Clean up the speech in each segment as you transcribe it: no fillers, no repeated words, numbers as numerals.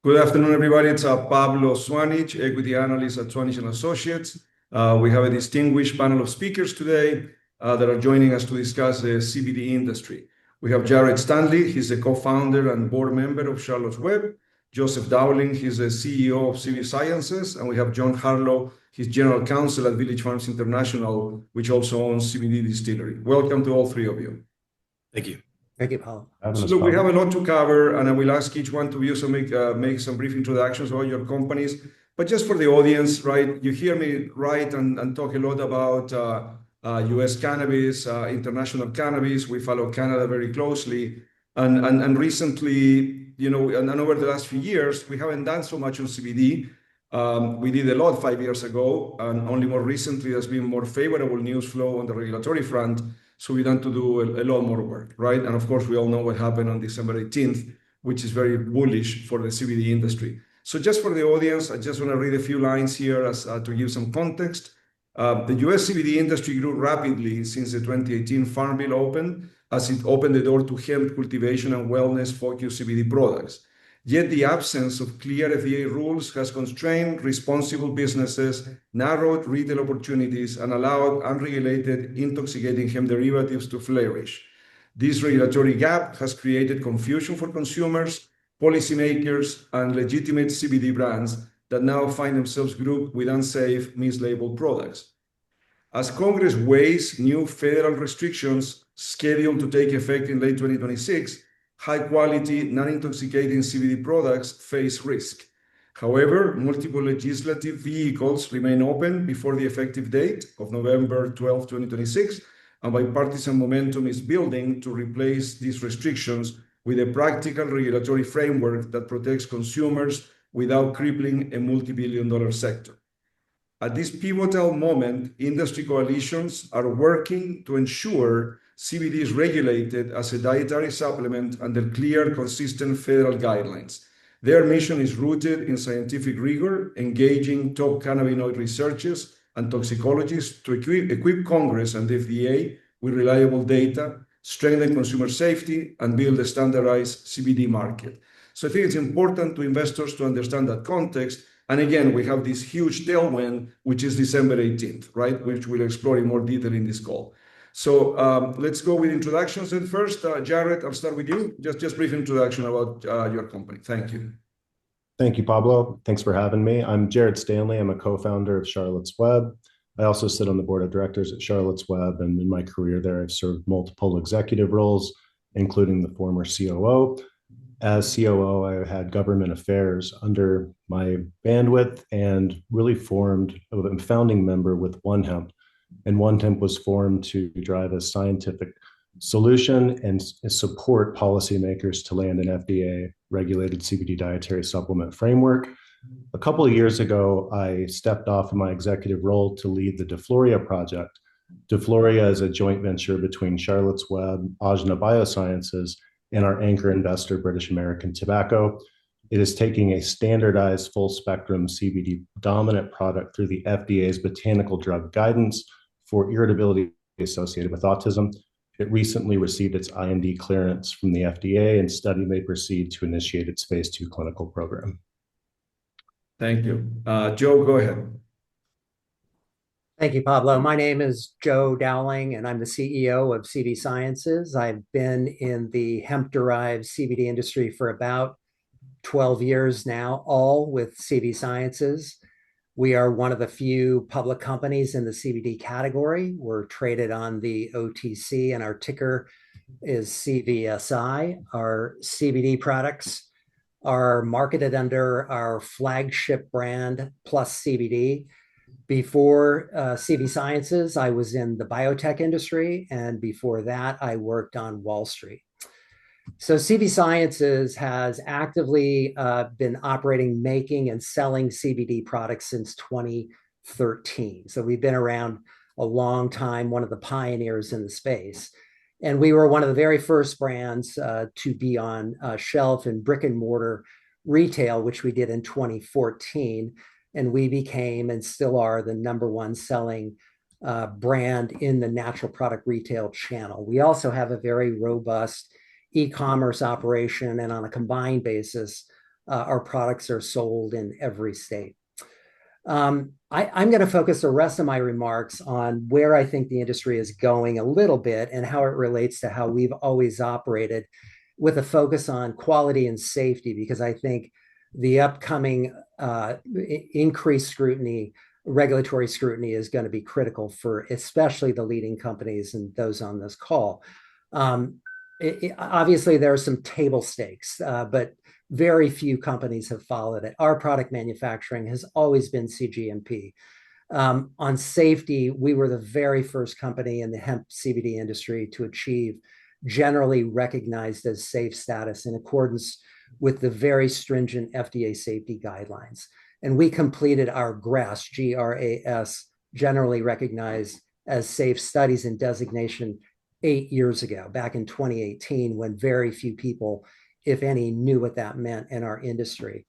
Good afternoon, everybody. It's Pablo Zuanic, equity analyst at Zuanic and Associates. We have a distinguished panel of speakers today that are joining us to discuss the CBD industry. We have Jared Stanley, he's the co-founder and board member of Charlotte's Web. Joseph Dowling, he's the CEO of CB Sciences. And we have John Harloe, he's general counsel at Village Farms International, which also owns CBDistillery. Welcome to all three of you. Thank you. Thank you, Paul. So look, we have a lot to cover, and I will ask each one of you to make some brief introductions about your companies. But just for the audience, right, you hear me write and talk a lot about U.S. cannabis, international cannabis. We follow Canada very closely. And recently, and over the last few years, we haven't done so much on CBD. We did a lot 5 years ago, and only more recently, there's been more favorable news flow on the regulatory front. So we need to do a lot more work, right? And of course, we all know what happened on December 18th, which is very bullish for the CBD industry. So just for the audience, I just want to read a few lines here to give some context. The US CBD industry grew rapidly since the 2018 Farm Bill opened, as it opened the door to hemp cultivation and wellness-focused CBD products. Yet the absence of clear FDA rules has constrained responsible businesses, narrowed retail opportunities, and allowed unregulated intoxicating hemp derivatives to flourish. This regulatory gap has created confusion for consumers, policymakers, and legitimate CBD brands that now find themselves grouped with unsafe, mislabeled products. As Congress weighs new federal restrictions scheduled to take effect in late 2026, high-quality, non-intoxicating CBD products face risk. However, multiple legislative vehicles remain open before the effective date of November 12, 2026, and bipartisan momentum is building to replace these restrictions with a practical regulatory framework that protects consumers without crippling a multi-billion-dollar sector. At this pivotal moment, industry coalitions are working to ensure CBD is regulated as a dietary supplement under clear, consistent federal guidelines. Their mission is rooted in scientific rigor, engaging top cannabinoid researchers and toxicologists to equip Congress and the FDA with reliable data, strengthen consumer safety, and build a standardized CBD market. So I think it's important to investors to understand that context. And again, we have this huge tailwind, which is December 18th, right? Which we'll explore in more detail in this call. So let's go with introductions. And first, Jared, I'll start with you. Just brief introduction about your company. Thank you. Thank you, Pablo. Thanks for having me. I'm Jared Stanley. I'm a co-founder of Charlotte's Web. I also sit on the board of directors at Charlotte's Web. And in my career there, I've served multiple executive roles, including the former COO. As COO, I had government affairs under my bandwidth and really formed a founding member with One Hemp. And One Hemp was formed to drive a scientific solution and support policymakers to land an FDA-regulated CBD dietary supplement framework. A couple of years ago, I stepped off of my executive role to lead the DeFloria project. DeFloria is a joint venture between Charlotte's Web, Ajna Biosciences, and our anchor investor, British American Tobacco. It is taking a standardized full-spectrum CBD dominant product through the FDA's botanical drug guidance for irritability associated with autism. It recently received its IND clearance from the FDA, and study may proceed to initiate its phase 2 clinical program. Thank you. Joe, go ahead. Thank you, Pablo. My name is Joe Dowling, and I'm the CEO of CB Sciences. I've been in the hemp-derived CBD industry for about 12 years now, all with CB Sciences. We are one of the few public companies in the CBD category. We're traded on the OTC, and our ticker is CVSI. Our CBD products are marketed under our flagship brand, Plus CBD. Before CB Sciences, I was in the biotech industry, and before that, I worked on Wall Street. So CB Sciences has actively been operating, making, and selling CBD products since 2013. So we've been around a long time, one of the pioneers in the space. And we were one of the very first brands to be on shelf in brick and mortar retail, which we did in 2014. And we became and still are the #1 selling brand in the natural product retail channel. We also have a very robust e-commerce operation, and on a combined basis, our products are sold in every state. I'm going to focus the rest of my remarks on where I think the industry is going a little bit and how it relates to how we've always operated, with a focus on quality and safety, because I think the upcoming increased scrutiny, regulatory scrutiny, is going to be critical for especially the leading companies and those on this call. Obviously, there are some table stakes, but very few companies have followed it. Our product manufacturing has always been CGMP. On safety, we were the very first company in the hemp CBD industry to achieve generally recognized as safe status in accordance with the very stringent FDA safety guidelines. And we completed our GRAS, G-R-A-S, generally recognized as safe studies and designation 8 years ago, back in 2018, when very few people, if any, knew what that meant in our industry.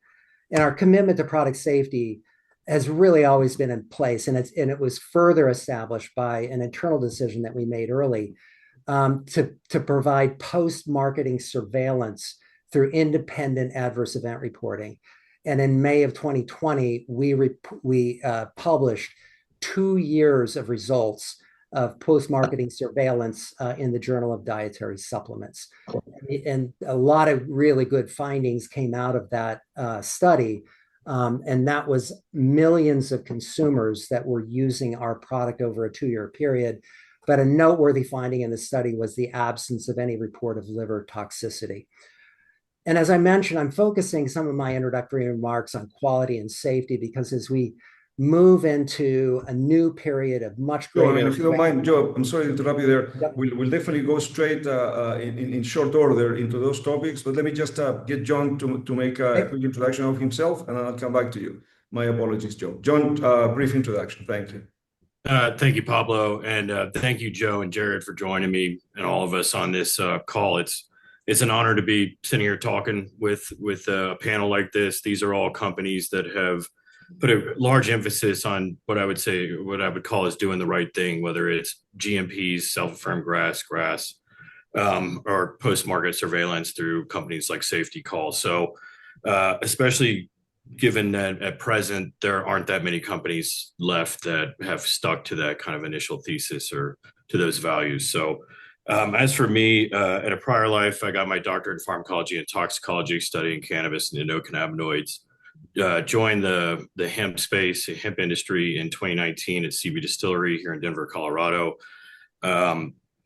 And our commitment to product safety has really always been in place. And it was further established by an internal decision that we made early to provide post-marketing surveillance through independent adverse event reporting. And in May of 2020, we published 2 years of results of post-marketing surveillance in the Journal of Dietary Supplements. And a lot of really good findings came out of that study. And that was millions of consumers that were using our product over a 2-year period. But a noteworthy finding in the study was the absence of any report of liver toxicity. And as I mentioned, I'm focusing some of my introductory remarks on quality and safety, because as we move into a new period of much greater... Joe, if you don't mind, Joe, I'm sorry to interrupt you there. Yep. We'll definitely go straight in short order into those topics, but let me just get John to make a quick introduction of himself, and then I'll come back to you. My apologies, Joe. John, brief introduction. Thank you. Thank you, Pablo, and thank you, Joe and Jared, for joining me and all of us on this call. It's an honor to be sitting here talking with a panel like this. These are all companies that have put a large emphasis on what I would call is doing the right thing, whether it's GMPs, self-affirmed GRAS, or post-market surveillance through companies like Safety Call. So especially given that at present, there aren't that many companies left that have stuck to that kind of initial thesis or to those values. So as for me, in a prior life, I got my doctorate in pharmacology and toxicology, studying cannabis and endocannabinoids. Joined the hemp space, the hemp industry in 2019 at CBDistillery here in Denver, Colorado.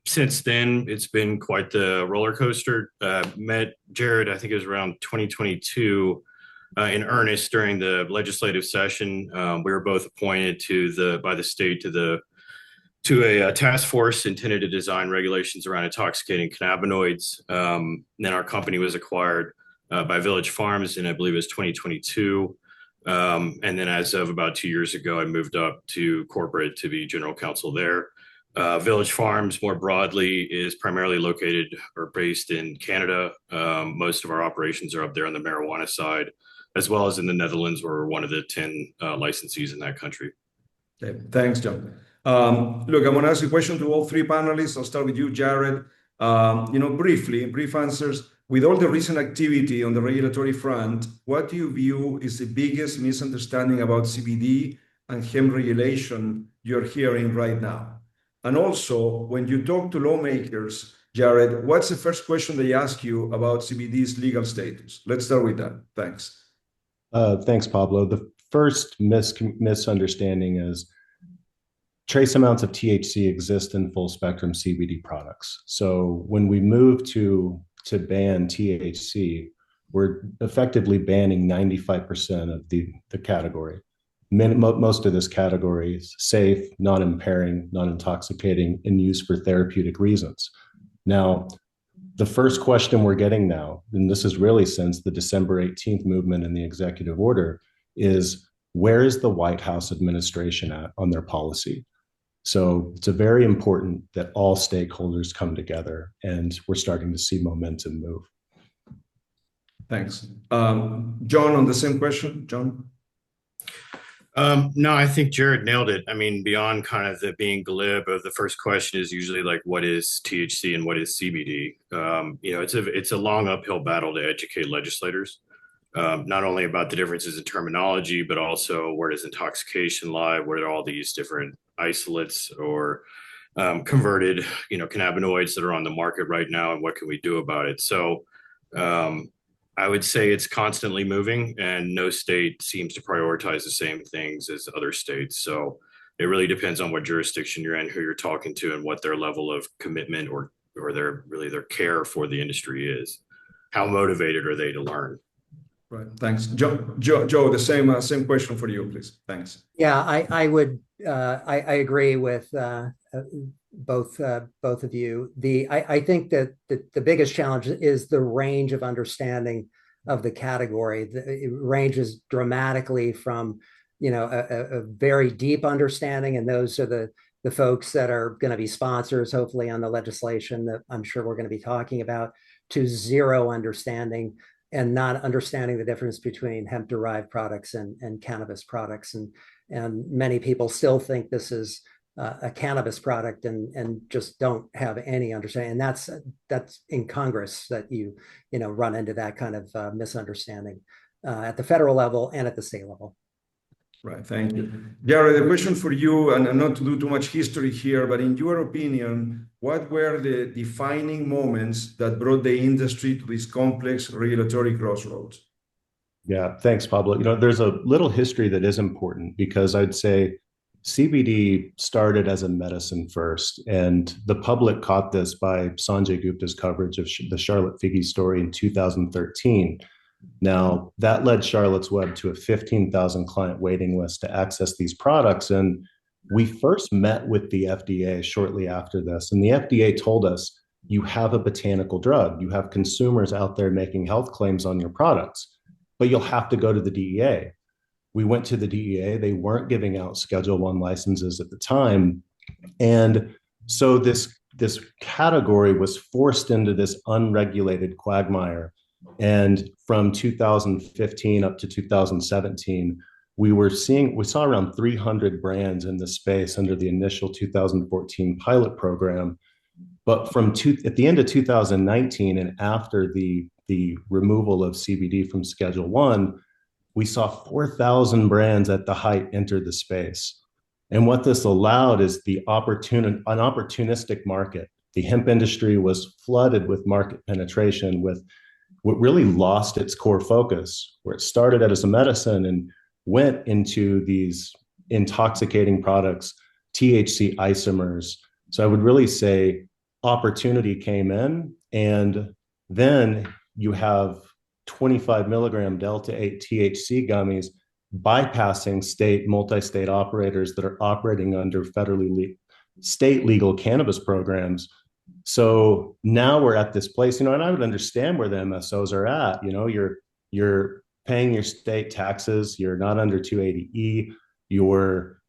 Since then, it's been quite the roller coaster. Met Jared, I think it was around 2022, in earnest during the legislative session. We were both appointed by the state to a task force intended to design regulations around intoxicating cannabinoids. Then our company was acquired by Village Farms in, I believe it was 2022. And then as of about 2 years ago, I moved up to corporate to be general counsel there. Village Farms, more broadly, is primarily located or based in Canada. Most of our operations are up there on the marijuana side, as well as in the Netherlands, where we're one of the 10 licensees in that country. Okay, thanks, John. Look, I want to ask a question to all three panelists. I'll start with you, Jared. Brief answers. With all the recent activity on the regulatory front, what do you view is the biggest misunderstanding about CBD and hemp regulation you're hearing right now? And also, when you talk to lawmakers, Jared, what's the first question they ask you about CBD's legal status? Let's start with that. Thanks. Thanks, Pablo. The first misunderstanding is trace amounts of THC exist in full spectrum CBD products. So when we move to ban THC, we're effectively banning 95% of the category. Most of this category is safe, non-impairing, non-intoxicating, and used for therapeutic reasons. Now, the first question we're getting now, and this is really since the December 18th movement in the executive order, is where is the White House administration at on their policy? So it's very important that all stakeholders come together, and we're starting to see momentum move. Thanks. John, on the same question, John? No, I think Jared nailed it. I mean, beyond kind of the being glib, the first question is usually like, what is THC and what is CBD? It's a long uphill battle to educate legislators. not only about the differences in terminology, but also where does intoxication lie? What are all these different isolates or converted, cannabinoids that are on the market right now, and what can we do about it? So I would say it's constantly moving, and no state seems to prioritize the same things as other states. So it really depends on what jurisdiction you're in, who you're talking to, and what their level of commitment or their care for the industry is. How motivated are they to learn? Right. Thanks, Joe. The same question for you, please. Thanks. Yeah, I would I agree with both of you. I think that the biggest challenge is the range of understanding of the category. It ranges dramatically from a very deep understanding, and those are the folks that are going to be sponsors, hopefully, on the legislation that I'm sure we're going to be talking about, to zero understanding and not understanding the difference between hemp-derived products and cannabis products. And many people still think this is a cannabis product and just don't have any understanding. And that's in Congress that you run into that kind of misunderstanding at the federal level and at the state level. Right. Thank you. Jared, a question for you, and not to do too much history here, but in your opinion, what were the defining moments that brought the industry to this complex regulatory crossroads? Yeah, thanks, Pablo. There's a little history that is important, because I'd say CBD started as a medicine first, and the public caught this by Sanjay Gupta's coverage of the Charlotte Figi story in 2013. Now, that led Charlotte's Web to a 15,000 client waiting list to access these products. And we first met with the FDA shortly after this. And the FDA told us, you have a botanical drug. You have consumers out there making health claims on your products, but you'll have to go to the DEA. We went to the DEA. They weren't giving out Schedule I licenses at the time. And so this category was forced into this unregulated quagmire. And from 2015 up to 2017, we saw around 300 brands in the space under the initial 2014 pilot program. But at the end of 2019 and after the removal of CBD from Schedule I, we saw 4,000 brands at the height enter the space. And what this allowed is an opportunistic market. The hemp industry was flooded with market penetration, with what really lost its core focus, where it started as a medicine and went into these intoxicating products, THC isomers. So I would really say opportunity came in, and then you have 25 milligram Delta 8 THC gummies bypassing multi-state operators that are operating under state legal cannabis programs. So now we're at this place, and I would understand where the MSOs are at. You're paying your state taxes, you're not under 280E, you're,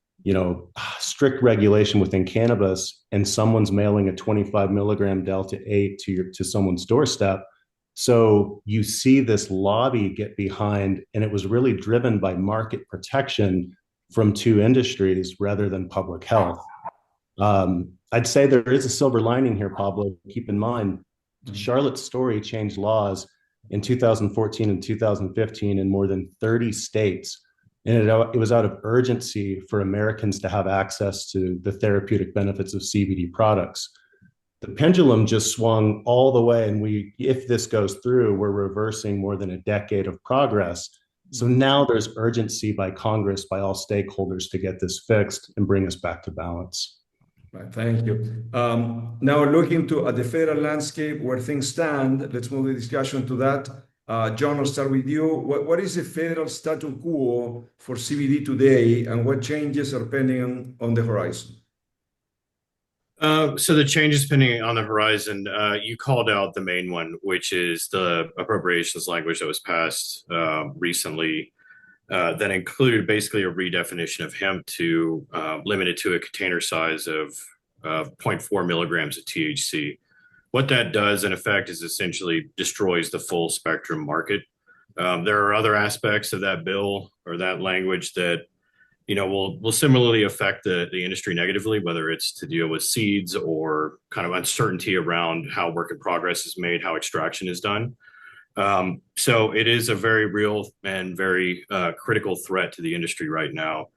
strict regulation within cannabis, and someone's mailing a 25 milligram Delta 8 to someone's doorstep. So you see this lobby get behind, and it was really driven by market protection from two industries rather than public health. I'd say there is a silver lining here, Pablo. Keep in mind, Charlotte's story changed laws in 2014 and 2015 in more than 30 states. And it was out of urgency for Americans to have access to the therapeutic benefits of CBD products. The pendulum just swung all the way, and if this goes through, we're reversing more than a decade of progress. So now there's urgency by Congress, by all stakeholders, to get this fixed and bring us back to balance. Right, thank you. Now looking at the federal landscape, where things stand, let's move the discussion to that. John, I'll start with you. What is the federal status quo for CBD today, and what changes are pending on the horizon? So the changes pending on the horizon, you called out the main one, which is the appropriations language that was passed recently that included basically a redefinition of hemp to limit it to a container size of 0.4 milligrams of THC. What that does, in effect, is essentially destroys the full spectrum market. There are other aspects of that bill or that language that will similarly affect the industry negatively, whether it's to deal with seeds or kind of uncertainty around how work in progress is made, how extraction is done. So it is a very real and very critical threat to the industry right now.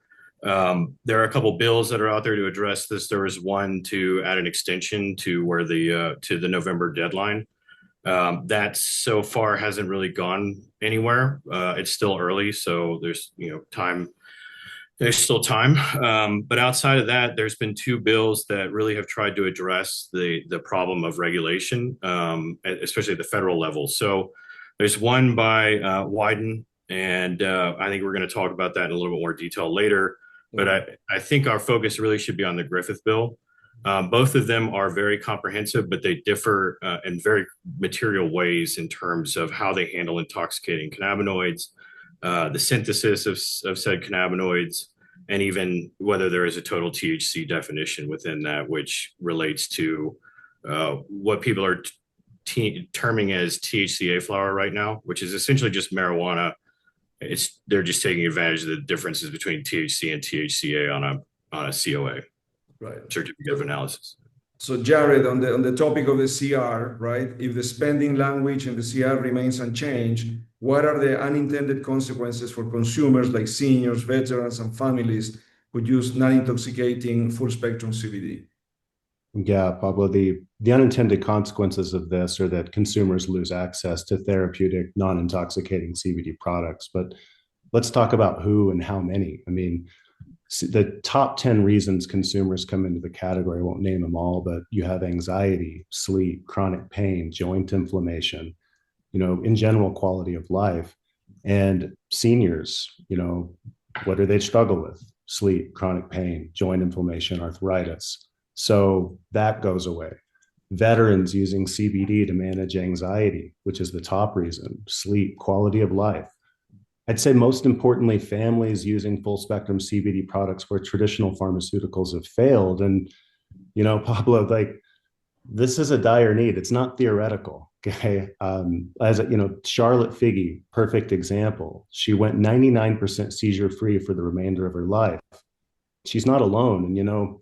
There are a couple bills that are out there to address this. There was one to add an extension to where to the November deadline. That so far hasn't really gone anywhere. It's still early, so there's time. There's still time. But outside of that, there's been two bills that really have tried to address the problem of regulation, especially at the federal level. So there's one by Wyden, and I think we're going to talk about that in a little bit more detail later. But I think our focus really should be on the Griffith bill. Both of them are very comprehensive, but they differ in very material ways in terms of how they handle intoxicating cannabinoids, the synthesis of said cannabinoids, and even whether there is a total THC definition within that, which relates to what people are terming as THCA flower right now, which is essentially just marijuana. They're just taking advantage of the differences between THC and THCA on a COA, right? Certificate of Analysis. So Jared, on the topic of the CR, right? If the spending language in the CR remains unchanged, what are the unintended consequences for consumers like seniors, veterans, and families who use non-intoxicating full-spectrum CBD? Yeah, Pablo, the unintended consequences of this are that consumers lose access to therapeutic, non-intoxicating CBD products. But let's talk about who and how many. I mean, the top 10 reasons consumers come into the category, I won't name them all, but you have anxiety, sleep, chronic pain, joint inflammation, in general, quality of life. And seniors, what do they struggle with? Sleep, chronic pain, joint inflammation, arthritis. So that goes away. Veterans using CBD to manage anxiety, which is the top reason, sleep, quality of life. I'd say most importantly, families using full spectrum CBD products where traditional pharmaceuticals have failed. And, Pablo, this is a dire need. It's not theoretical. Okay. Charlotte Figge, perfect example. She went 99% seizure free for the remainder of her life. She's not alone. And,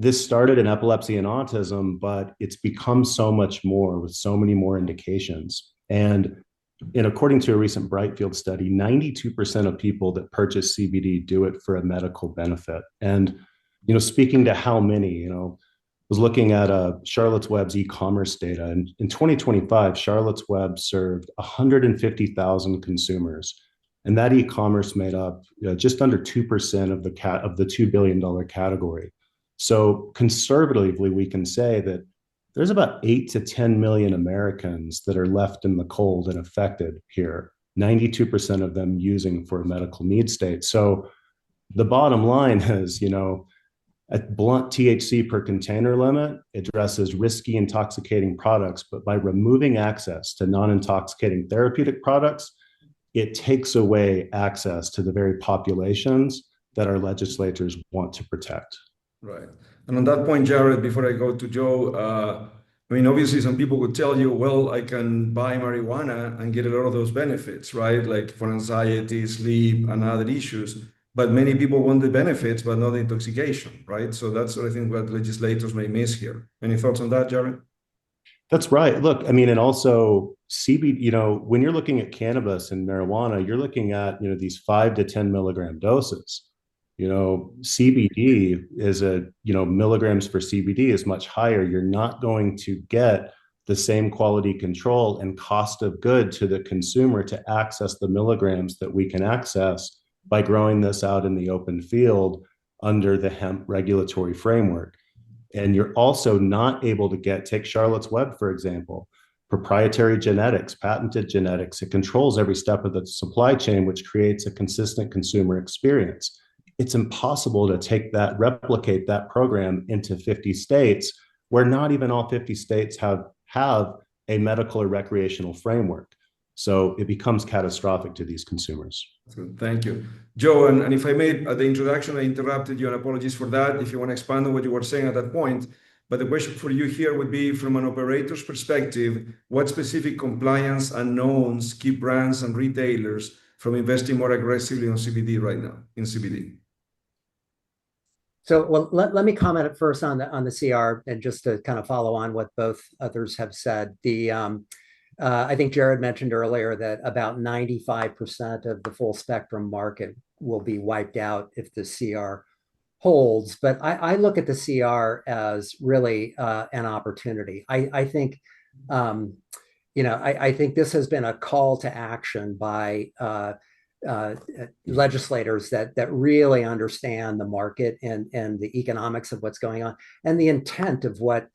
this started in epilepsy and autism, but it's become so much more with so many more indications. And according to a recent Brightfield study, 92% of people that purchase CBD do it for a medical benefit. And, speaking to how many, was looking at Charlotte's Web's e-commerce data. And in 2025, Charlotte's Web served 150,000 consumers. And that e-commerce made up just under 2% of the $2 billion category. So conservatively, we can say that there's about 8 to 10 million Americans that are left in the cold and affected here, 92% of them using for a medical need state. So the bottom line is, a blunt THC per container limit addresses risky intoxicating products, but by removing access to non-intoxicating therapeutic products, it takes away access to the very populations that our legislators want to protect. Right. And on that point, Jared, before I go to Joe, obviously some people would tell you, well, I can buy marijuana and get a lot of those benefits, right? Like for anxiety, sleep, and other issues. But many people want the benefits, but not the intoxication, right? So that's what I think what legislators may miss here. Any thoughts on that, Jared? That's right. Look, and also CBD, when you're looking at cannabis and marijuana, you're looking at, these 5 to 10 milligram doses. CBD is milligrams for CBD is much higher. You're not going to get the same quality control and cost of good to the consumer to access the milligrams that we can access by growing this out in the open field under the hemp regulatory framework. And you're also not able to take Charlotte's Web, for example, proprietary genetics, patented genetics. It controls every step of the supply chain, which creates a consistent consumer experience. It's impossible to replicate that program into 50 states where not even all 50 states have a medical or recreational framework. So it becomes catastrophic to these consumers. Thank you. Joe, and if I made at the introduction, I interrupted you, and apologies for that. If you want to expand on what you were saying at that point, but the question for you here would be, from an operator's perspective, what specific compliance unknowns keep brands and retailers from investing more aggressively on CBD right now, in CBD? So, well, let me comment at first on the CR, and just to kind of follow on what both others have said. I think Jared mentioned earlier that about 95% of the full spectrum market will be wiped out if the CR holds. But I look at the CR as really an opportunity. I think, I think this has been a call to action by legislators that really understand the market and the economics of what's going on and the intent of what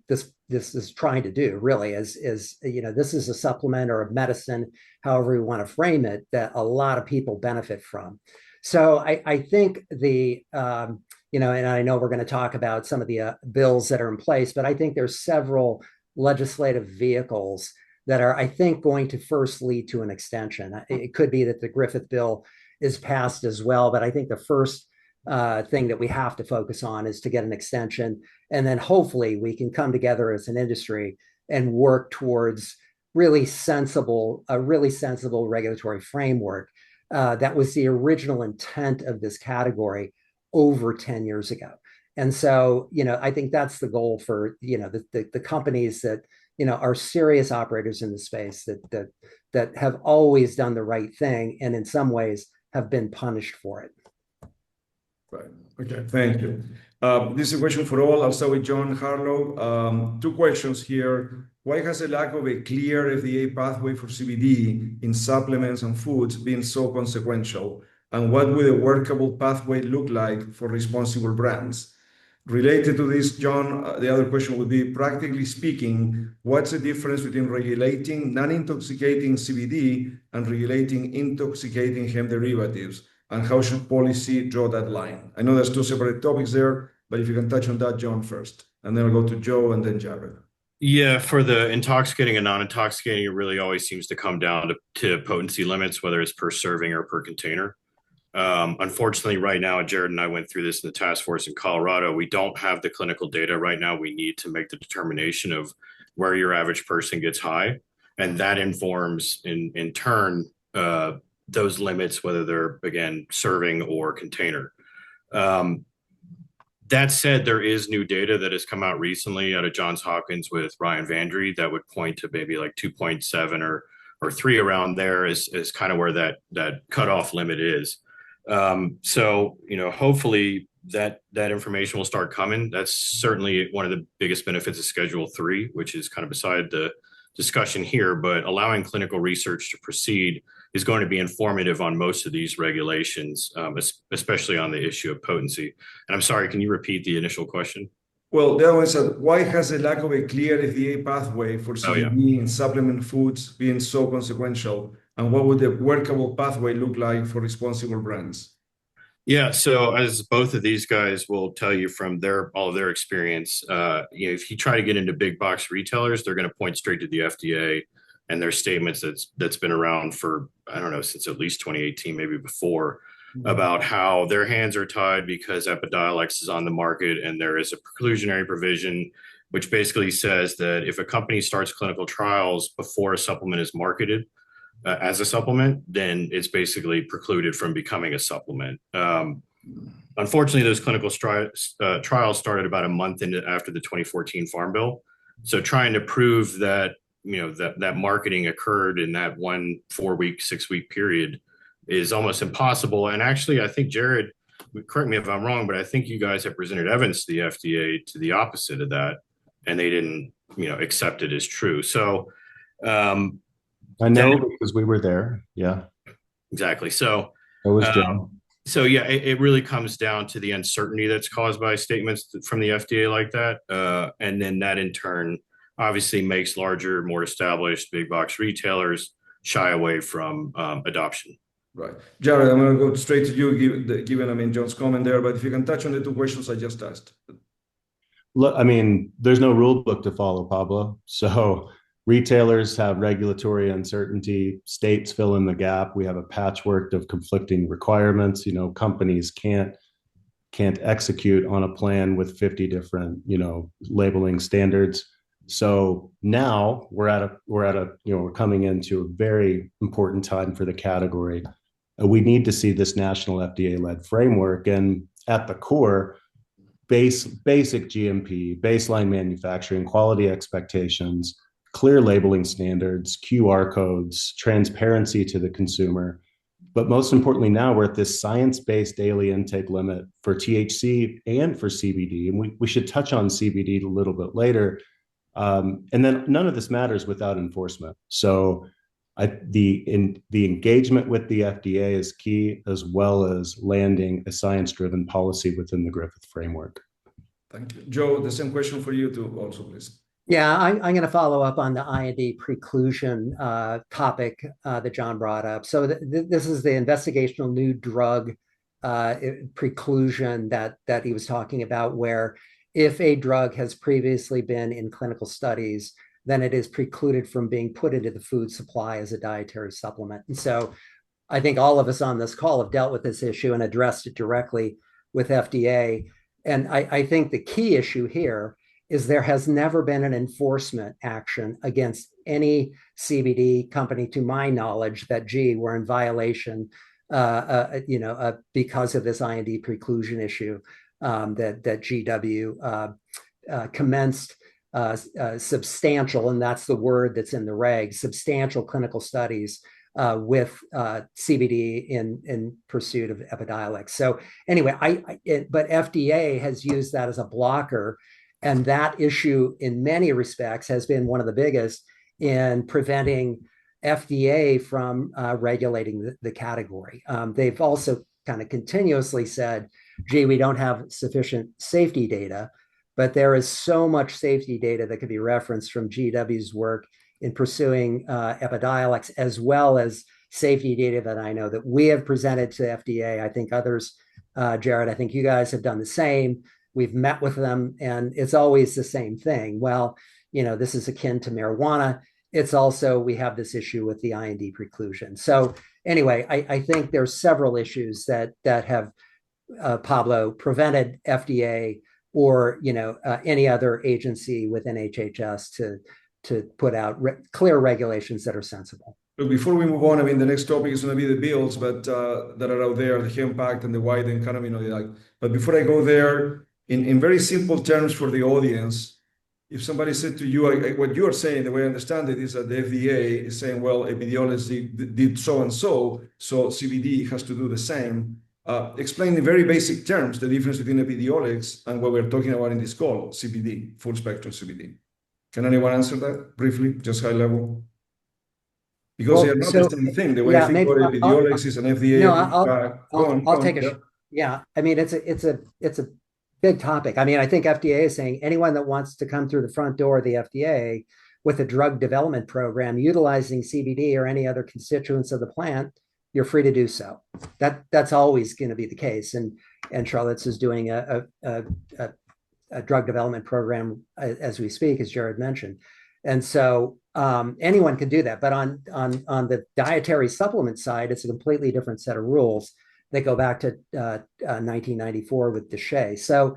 this is trying to do. Really, is this is a supplement or a medicine, however we want to frame it, that a lot of people benefit from. So I think and I know we're going to talk about some of the bills that are in place, but I think there's several legislative vehicles that are, I think, going to first lead to an extension. It could be that the Griffith bill is passed as well, but I think the first thing that we have to focus on is to get an extension, and then hopefully we can come together as an industry and work towards a really sensible regulatory framework. That was the original intent of this category over 10 years ago. And so, I think that's the goal for, the companies that, are serious operators in the space that have always done the right thing and in some ways have been punished for it. Right. Okay. Thank you. This is a question for all. I'll start with John Harloe. Two questions here. Why has the lack of a clear FDA pathway for CBD in supplements and foods been so consequential? And what would a workable pathway look like for responsible brands? Related to this, John, the other question would be, practically speaking, what's the difference between regulating non-intoxicating CBD and regulating intoxicating hemp derivatives? And how should policy draw that line? I know there's two separate topics there, but if you can touch on that, John, first, and then I'll go to Joe and then Jared. Yeah, for the intoxicating and non-intoxicating, it really always seems to come down to potency limits, whether it's per serving or per container. Unfortunately, right now, Jared and I went through this in the task force in Colorado. We don't have the clinical data right now. We need to make the determination of where your average person gets high. And that informs, in turn, those limits, whether they're, again, serving or container. That said, there is new data that has come out recently out of Johns Hopkins with Ryan Vandry that would point to maybe like 2.7 or 3 around there is kind of where that cutoff limit is. So, hopefully that information will start coming. That's certainly one of the biggest benefits of Schedule 3, which is kind of beside the discussion here, but allowing clinical research to proceed is going to be informative on most of these regulations, especially on the issue of potency. And I'm sorry, can you repeat the initial question? Well, the other one said, why has the lack of a clear FDA pathway for CBD in supplement foods been so consequential? And what would the workable pathway look like for responsible brands? Yeah, so as both of these guys will tell you from all of their experience, if you try to get into big box retailers, they're going to point straight to the FDA and their statements that's been around for, I don't know, since at least 2018, maybe before, about how their hands are tied because Epidiolex is on the market and there is a preclusionary provision, which basically says that if a company starts clinical trials before a supplement is marketed as a supplement, then it's basically precluded from becoming a supplement. Unfortunately, those clinical trials started about a month after the 2014 Farm Bill. So trying to prove that that marketing occurred in that 1 4-week, 6-week period is almost impossible. And actually, I think, Jared, correct me if I'm wrong, but I think you guys have presented evidence to the FDA to the opposite of that, and they didn't, accept it as true. So I know because we were there. Yeah, exactly. So it was Joe. So yeah, it really comes down to the uncertainty that's caused by statements from the FDA like that, and then that in turn obviously makes larger, more established big box retailers shy away from adoption. Right. Jared, I'm going to go straight to you, given John's comment there, but if you can touch on the 2 questions I just asked. Look, there's no rule book to follow, Pablo. So retailers have regulatory uncertainty, states fill in the gap. We have a patchwork of conflicting requirements. Companies can't execute on a plan with 50 different, labeling standards. So now we're coming into a very important time for the category. We need to see this national FDA-led framework, and at the core, basic GMP, baseline manufacturing, quality expectations, clear labeling standards, QR codes, transparency to the consumer. But most importantly, now we're at this science-based daily intake limit for THC and for CBD. And we should touch on CBD a little bit later. And then none of this matters without enforcement. So the engagement with the FDA is key, as well as landing a science-driven policy within the Griffith framework. Thank you. Joe, the same question for you too, also, please. Yeah, I'm going to follow up on the IND preclusion topic that John brought up. So this is the investigational new drug preclusion that he was talking about, where if a drug has previously been in clinical studies, then it is precluded from being put into the food supply as a dietary supplement. And so I think all of us on this call have dealt with this issue and addressed it directly with FDA. And I think the key issue here is there has never been an enforcement action against any CBD company, to my knowledge, that, gee, we're in violation, because of this IND preclusion issue, that GW commenced substantial, and that's the word that's in the regs, substantial clinical studies with CBD in pursuit of Epidiolex. So anyway, but FDA has used that as a blocker. And that issue, in many respects, has been one of the biggest in preventing FDA from regulating the category. They've also kind of continuously said, gee, we don't have sufficient safety data, but there is so much safety data that could be referenced from GW's work in pursuing Epidiolex, as well as safety data that I know that we have presented to FDA. I think others, Jared, I think you guys have done the same. We've met with them, and it's always the same thing. Well, this is akin to marijuana. It's also, we have this issue with the IND preclusion. So anyway, I think there's several issues that have, Pablo, prevented FDA or any other agency within HHS to put out clear regulations that are sensible. Look, before we move on, the next topic is going to be the bills, but that are out there, the Hemp Act and the Wyden cannabinoid. But before I go there, in very simple terms for the audience, if somebody said to you, what you are saying, the way I understand it, is that the FDA is saying, well, Epidiolex did so and so CBD has to do the same. Explain in very basic terms the difference between Epidiolex and what we're talking about in this call, CBD, full spectrum CBD. Can anyone answer that briefly, just high level? Because they are not the same thing. The way I think about Epidiolex is an FDA. No, I'll take a. Yeah, it's a big topic. I think FDA is saying anyone that wants to come through the front door of the FDA with a drug development program utilizing CBD or any other constituents of the plant, you're free to do so. That's always going to be the case. And Charlotte's is doing a drug development program as we speak, as Jared mentioned. And so anyone can do that. But on the dietary supplement side, it's a completely different set of rules that go back to 1994 with Deshay. So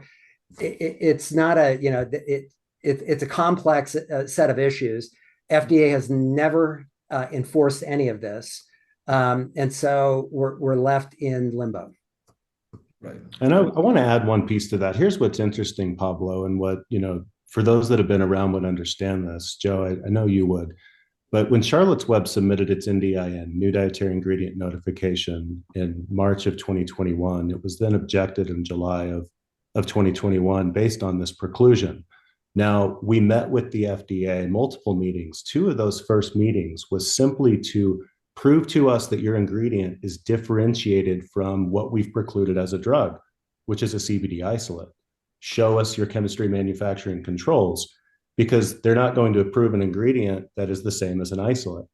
it's not it's a complex set of issues. FDA has never enforced any of this. And so we're left in limbo. Right. And I want to add one piece to that. Here's what's interesting, Pablo, and what, for those that have been around would understand this. Joe, I know you would. But when Charlotte's Web submitted its NDIN, New Dietary Ingredient Notification, in March of 2021, it was then objected in July of 2021 based on this preclusion. Now, we met with the FDA, multiple meetings. Two of those first meetings was simply to prove to us that your ingredient is differentiated from what we've precluded as a drug, which is a CBD isolate. Show us your chemistry, manufacturing controls, because they're not going to approve an ingredient that is the same as an isolate.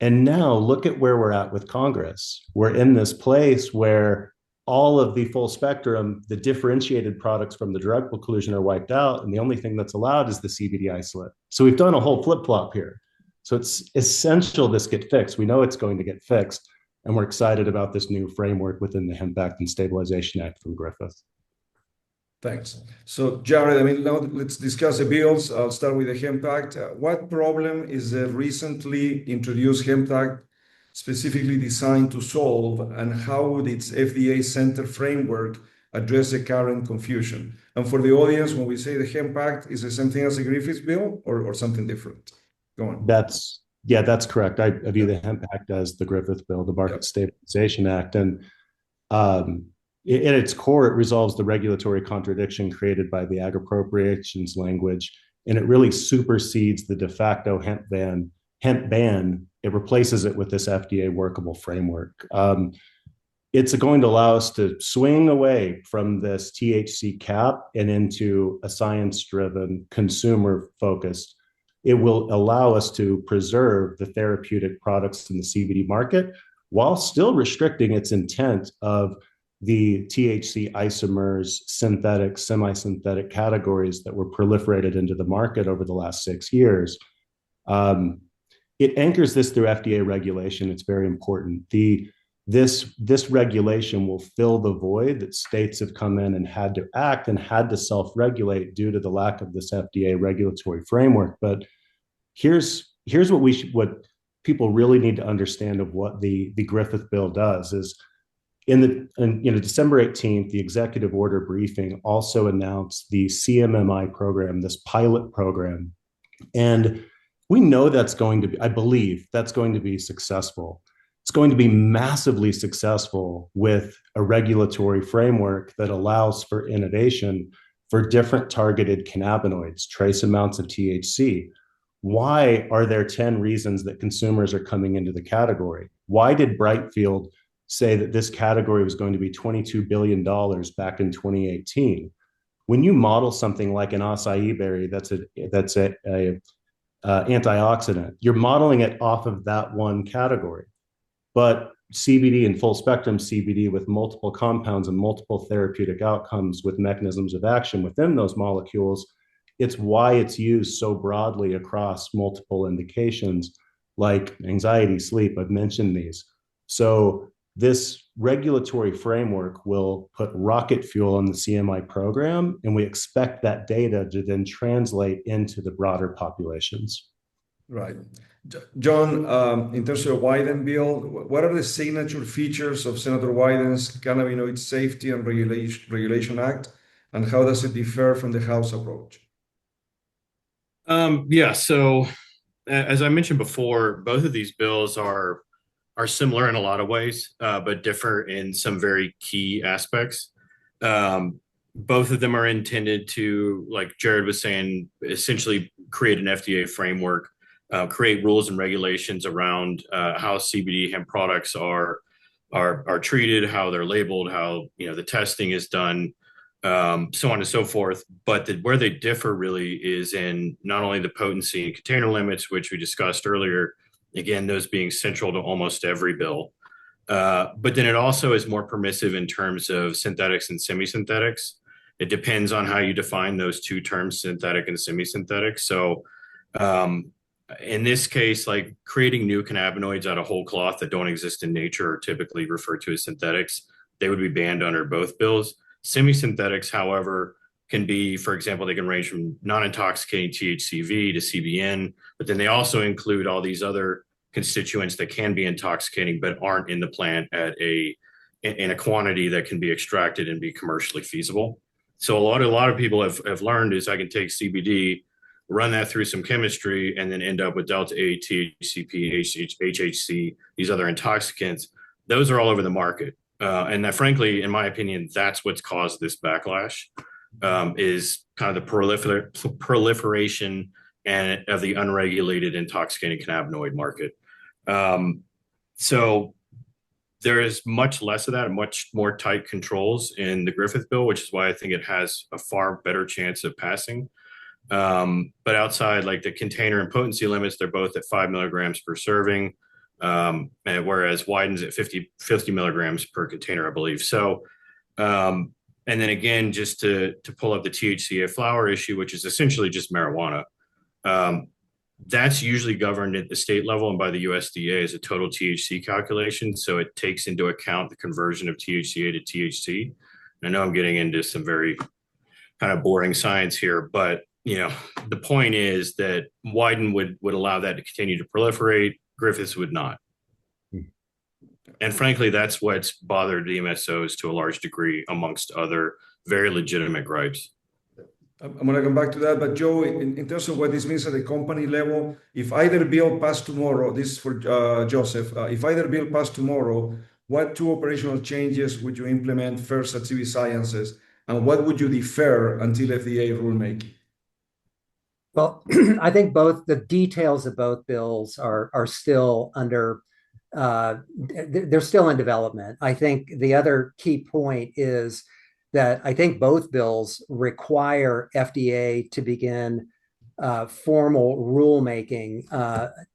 And now look at where we're at with Congress. We're in this place where all of the full spectrum, the differentiated products from the drug preclusion are wiped out, and the only thing that's allowed is the CBD isolate. So we've done a whole flip-flop here. So it's essential this get fixed. We know it's going to get fixed, and we're excited about this new framework within the Hemp Act and Stabilization Act from Griffiths. Thanks. So, Jared, now let's discuss the bills. I'll start with the Hemp Act. What problem is the recently introduced Hemp Act specifically designed to solve, and how would its FDA-centered framework address the current confusion? And for the audience, when we say the Hemp Act, is the same thing as the Griffiths bill or something different? Go on. That's correct. I view the Hemp Act as the Griffith Bill, the Market Stabilization Act. And at its core, it resolves the regulatory contradiction created by the ag appropriations language, and it really supersedes the de facto hemp ban. It replaces it with this FDA workable framework. It's going to allow us to swing away from this THC cap and into a science-driven, consumer-focused. It will allow us to preserve the therapeutic products in the CBD market while still restricting its intent of the THC isomers, synthetic, semi-synthetic categories that were proliferated into the market over the last 6 years. It anchors this through FDA regulation. It's very important. This regulation will fill the void that states have come in and had to act and had to self-regulate due to the lack of this FDA regulatory framework. But here's what people really need to understand of what the Griffith Bill does is in December 18th, the executive order briefing also announced the CMMI program, this pilot program. And we know that's going to be, I believe that's going to be successful. It's going to be massively successful with a regulatory framework that allows for innovation for different targeted cannabinoids, trace amounts of THC. Why are there 10 reasons that consumers are coming into the category? Why did Brightfield say that this category was going to be $22 billion back in 2018? When you model something like an acai berry, that's a antioxidant, you're modeling it off of that one category. But CBD and full spectrum CBD with multiple compounds and multiple therapeutic outcomes with mechanisms of action within those molecules, it's why it's used so broadly across multiple indications like anxiety, sleep. I've mentioned these. So this regulatory framework will put rocket fuel on the CMI program, and we expect that data to then translate into the broader populations. Right. John, in terms of Wyden bill, what are the signature features of Senator Wyden's Cannabinoid Safety and Regulation Act, and how does it differ from the House approach? So as I mentioned before, both of these bills are similar in a lot of ways, but differ in some very key aspects. Both of them are intended to, like Jared was saying, essentially create an FDA framework, create rules and regulations around how CBD hemp products are treated, how they're labeled, how the testing is done, so on and so forth. But where they differ really is in not only the potency and container limits, which we discussed earlier, again, those being central to almost every bill. But then it also is more permissive in terms of synthetics and semi-synthetics. It depends on how you define those two terms, synthetic and semi-synthetic. So in this case, like creating new cannabinoids out of whole cloth that don't exist in nature are typically referred to as synthetics. They would be banned under both bills. Semi-synthetics, however, can be, for example, they can range from non-intoxicating THCV to CBN, but then they also include all these other constituents that can be intoxicating but aren't in the plant in a quantity that can be extracted and be commercially feasible. So a lot of people have learned is I can take CBD, run that through some chemistry, and then end up with delta 8, THCP, HHC, these other intoxicants. Those are all over the market. And that, frankly, in my opinion, that's what's caused this backlash, is kind of the proliferation of the unregulated intoxicating cannabinoid market. So there is much less of that and much more tight controls in the Griffith bill, which is why I think it has a far better chance of passing. But outside, like the container and potency limits, they're both at 5 milligrams per serving, and whereas Wyden's at 50 milligrams per container, I believe. So, and then again, just to pull up the THCA flower issue, which is essentially just marijuana, that's usually governed at the state level and by the USDA as a total THC calculation. So it takes into account the conversion of THCA to THC. I know I'm getting into some very kind of boring science here, but the point is that Wyden would allow that to continue to proliferate. Griffiths would not. And frankly, that's what's bothered the MSOs to a large degree, amongst other very legitimate gripes. I'm going to come back to that. But Joe, in terms of what this means at the company level, if either bill passed tomorrow, this is for Joseph, if either bill passed tomorrow, what two operational changes would you implement first at CV Sciences? And what would you defer until FDA rulemaking? Well, I think both the details of both bills are still under, they're still in development. I think the other key point is that I think both bills require FDA to begin formal rulemaking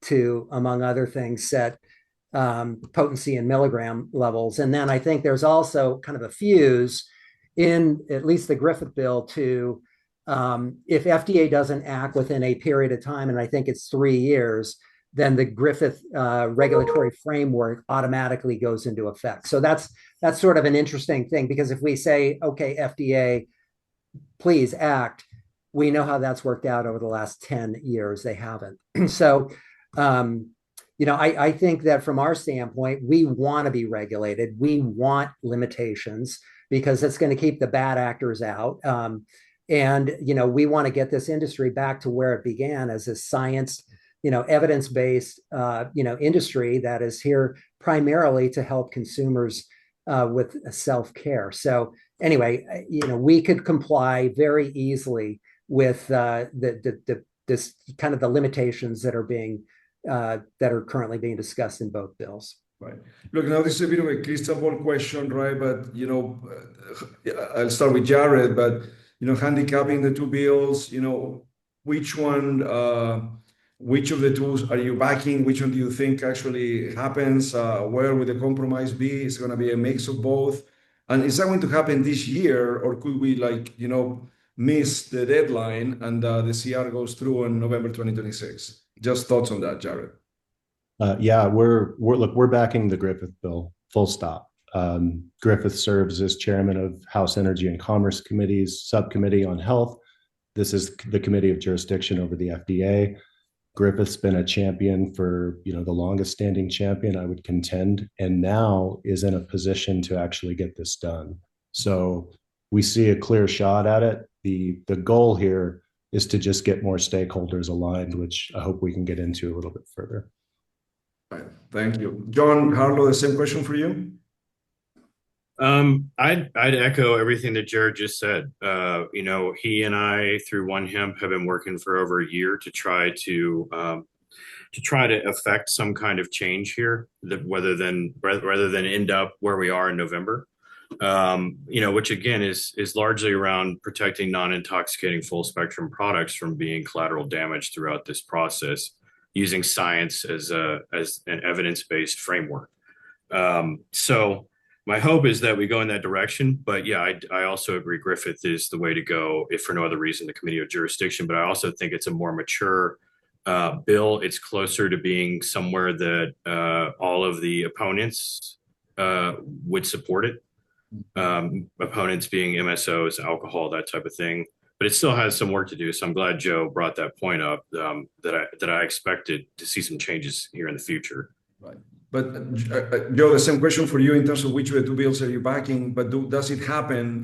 to, among other things, set potency and milligram levels. And then I think there's also kind of a fuse in at least the Griffith bill to, if FDA doesn't act within a period of time, and I think it's 3 years, then the Griffith regulatory framework automatically goes into effect. So that's sort of an interesting thing, because if we say, okay, FDA, please act, we know how that's worked out over the last 10 years. They haven't. So, I think that from our standpoint, we want to be regulated. We want limitations because it's going to keep the bad actors out. And, we want to get this industry back to where it began as a science, evidence-based, industry that is here primarily to help consumers with self-care. So anyway, we could comply very easily with this kind of the limitations that are currently being discussed in both bills. Right. Look, now this is a bit of a crystal ball question, right? But I'll start with Jared. But handicapping the two bills, which one? Which of the two are you backing? Which one do you think actually happens? Where would the compromise be? Is it going to be a mix of both? And is that going to happen this year, or could we miss the deadline and the CR goes through in November 2026? Just thoughts on that, Jared. Yeah, we're backing the Griffith bill, full stop. Griffith serves as chairman of House Energy and Commerce Committee's subcommittee on health. This is the committee of jurisdiction over the FDA. Griffith's been a champion for, the longest standing champion, I would contend, and now is in a position to actually get this done. So we see a clear shot at it. The goal here is to just get more stakeholders aligned, which I hope we can get into a little bit further. Right. Thank you. John, Harloe, the same question for you. I'd echo everything that Jared just said. He and I, through One Hemp, have been working for over a year to try to affect some kind of change here, rather than end up where we are in November. Which again is largely around protecting non-intoxicating full spectrum products from being collateral damage throughout this process, using science as an evidence-based framework. So my hope is that we go in that direction. But yeah, I also agree Griffith is the way to go, if for no other reason, the committee of jurisdiction. But I also think it's a more mature bill. It's closer to being somewhere that all of the opponents would support it. Opponents being MSOs, alcohol, that type of thing. But it still has some work to do. So I'm glad Joe brought that point up, that I expected to see some changes here in the future. Right. But Joe, the same question for you in terms of which of the two bills are you backing, but does it happen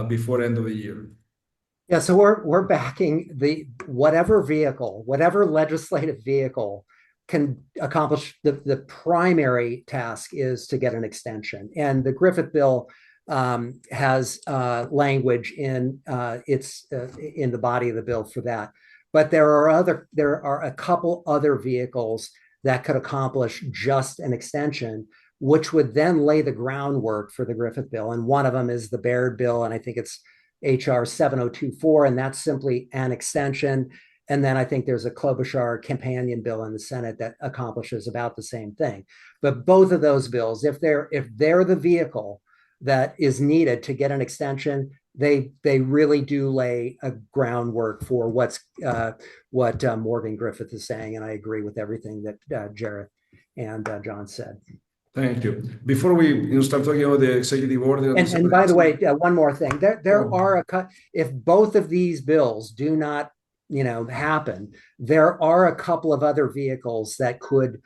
before end of the year? Yeah, so we're backing whatever legislative vehicle can accomplish the primary task is to get an extension. And the Griffith bill has language in the body of the bill for that. But there are a couple other vehicles that could accomplish just an extension, which would then lay the groundwork for the Griffith bill. And one of them is the Baird bill, and I think it's HR 7024, and that's simply an extension. And then I think there's a Klobuchar companion bill in the Senate that accomplishes about the same thing. But both of those bills, if they're the vehicle that is needed to get an extension, they really do lay a groundwork for what Morgan Griffith is saying, and I agree with everything that Jared and John said. Thank you. Before we start talking about the executive order, and by the way, one more thing: there are if both of these bills do not happen, there are a couple of other vehicles that could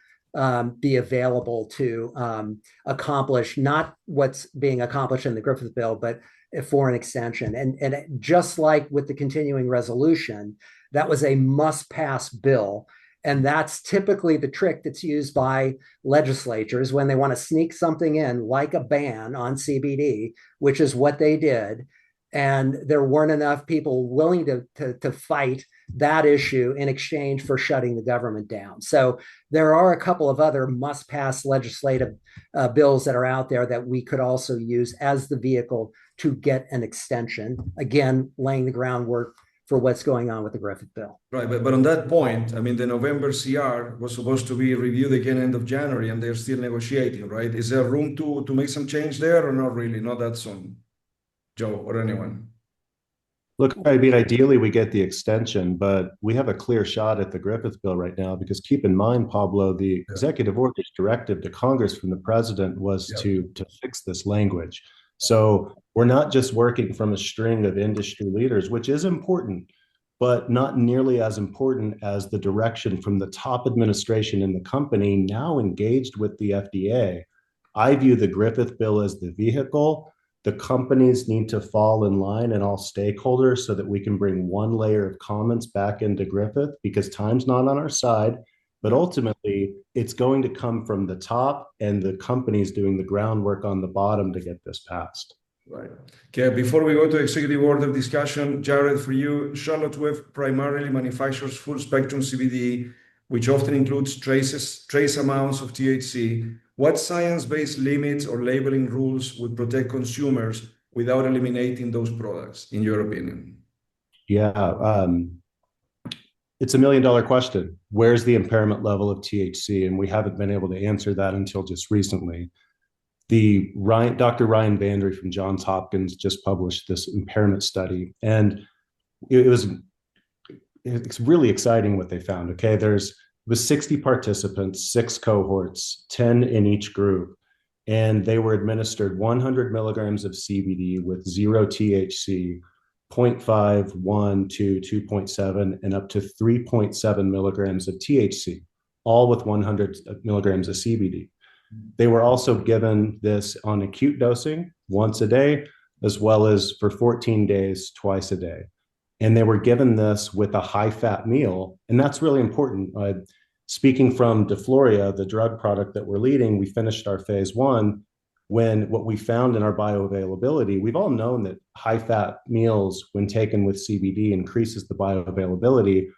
be available to accomplish not what's being accomplished in the Griffith bill, but for an extension. And just like with the continuing resolution, that was a must-pass bill. And that's typically the trick that's used by legislatures when they want to sneak something in, like a ban on CBD, which is what they did. And there weren't enough people willing to fight that issue in exchange for shutting the government down. So there are a couple of other must-pass legislative bills that are out there that we could also use as the vehicle to get an extension, again, laying the groundwork for what's going on with the Griffith bill. Right, but on that point, I mean, the November CR was supposed to be reviewed again end of January, and they're still negotiating, right? Is there room to make some change there, or not really? Not that soon, Joe, or anyone? Look, I mean, ideally we get the extension, but we have a clear shot at the Griffith bill right now, because keep in mind, Pablo, the executive order's directive to Congress from the president was to fix this language. So we're not just working from a string of industry leaders, which is important, but not nearly as important as the direction from the top administration in the company now engaged with the FDA. I view the Griffith bill as the vehicle. The companies need to fall in line, and all stakeholders, so that we can bring one layer of comments back into Griffith, because time's not on our side. But ultimately, it's going to come from the top, and the companies doing the groundwork on the bottom to get this passed. Right. Okay, before we go to executive order discussion, Jared, for you, Charlotte Web primarily manufactures full spectrum CBD, which often includes trace amounts of THC. What science-based limits or labeling rules would protect consumers without eliminating those products, in your opinion? Yeah, it's $1 million question. Where's the impairment level of THC? And we haven't been able to answer that until just recently. Dr. Ryan Bandry from Johns Hopkins just published this impairment study, and it's really exciting what they found. Okay, there was 60 participants, 6 cohorts, 10 in each group, and they were administered 100 milligrams of CBD with 0 THC, 0.5, 1, 2, 2.7, and up to 3.7 milligrams of THC, all with 100 milligrams of CBD. They were also given this on acute dosing once a day, as well as for 14 days, twice a day. And they were given this with a high-fat meal, and that's really important. Speaking from DeFloria, the drug product that we're leading, we finished our phase 1 when what we found in our bioavailability, we've all known that high-fat meals, when taken with CBD, increases the bioavailability.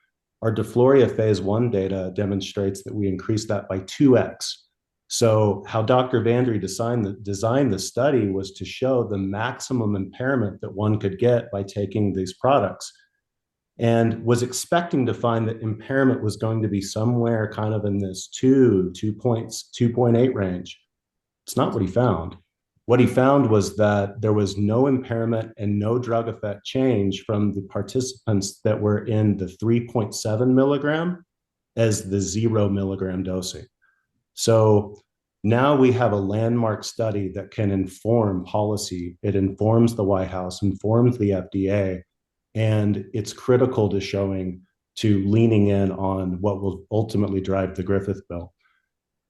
Our DeFloria phase 1 data demonstrates that we increased that by 2x. So how Dr. Bandry designed the study was to show the maximum impairment that one could get by taking these products, and was expecting to find that impairment was going to be somewhere kind of in this 2.8 range. It's not what he found. What he found was that there was no impairment and no drug effect change from the participants that were in the 3.7 milligram as the 0 milligram dosing. So now we have a landmark study that can inform policy. It informs the White House, informs the FDA, and it's critical to leaning in on what will ultimately drive the Griffith bill.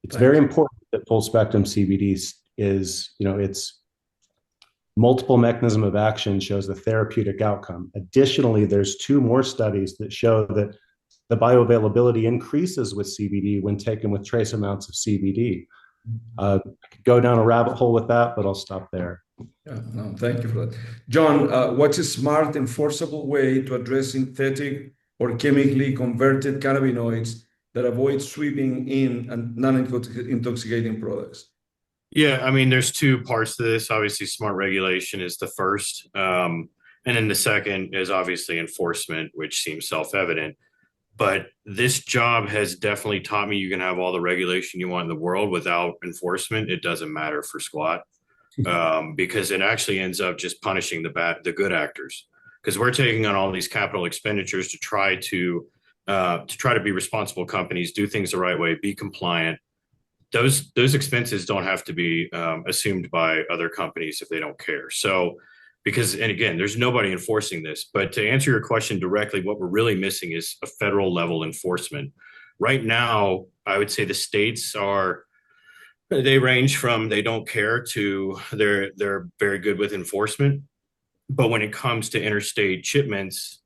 It's very important that full spectrum CBD is, its multiple mechanism of action shows the therapeutic outcome. Additionally, there's 2 more studies that show that the bioavailability increases with CBD when taken with trace amounts of CBD. I could go down a rabbit hole with that, but I'll stop there. Yeah, no, thank you for that. John, what's a smart, enforceable way to address synthetic or chemically converted cannabinoids that avoid sweeping in and non-intoxicating products? Yeah, I mean, there's 2 parts to this. Obviously, smart regulation is the first. And then the second is obviously enforcement, which seems self-evident. But this job has definitely taught me you can have all the regulation you want in the world without enforcement. It doesn't matter for squat, because it actually ends up just punishing the good actors. Because we're taking on all these capital expenditures to try to be responsible companies, do things the right way, be compliant. Those expenses don't have to be assumed by other companies if they don't care. So, and again, there's nobody enforcing this. But to answer your question directly, what we're really missing is a federal level enforcement. Right now, I would say the states they range from they don't care to they're very good with enforcement. But when it comes to interstate shipments,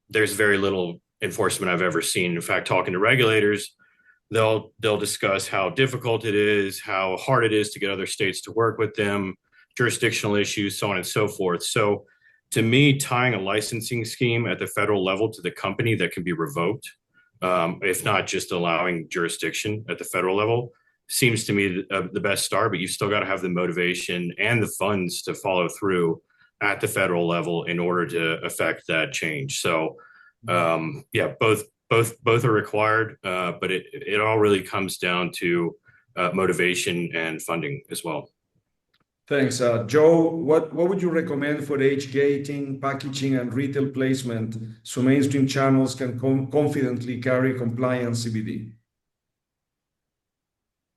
there's very little enforcement I've ever seen. In fact, talking to regulators, they'll discuss how difficult it is, how hard it is to get other states to work with them, jurisdictional issues, so on and so forth. So to me, tying a licensing scheme at the federal level to the company that can be revoked, if not just allowing jurisdiction at the federal level, seems to me the best start, but you've still got to have the motivation and the funds to follow through at the federal level in order to affect that change. So yeah, both are required, but it all really comes down to motivation and funding as well. Thanks. Joe, what would you recommend for age gating, packaging, and retail placement so mainstream channels can confidently carry compliant CBD?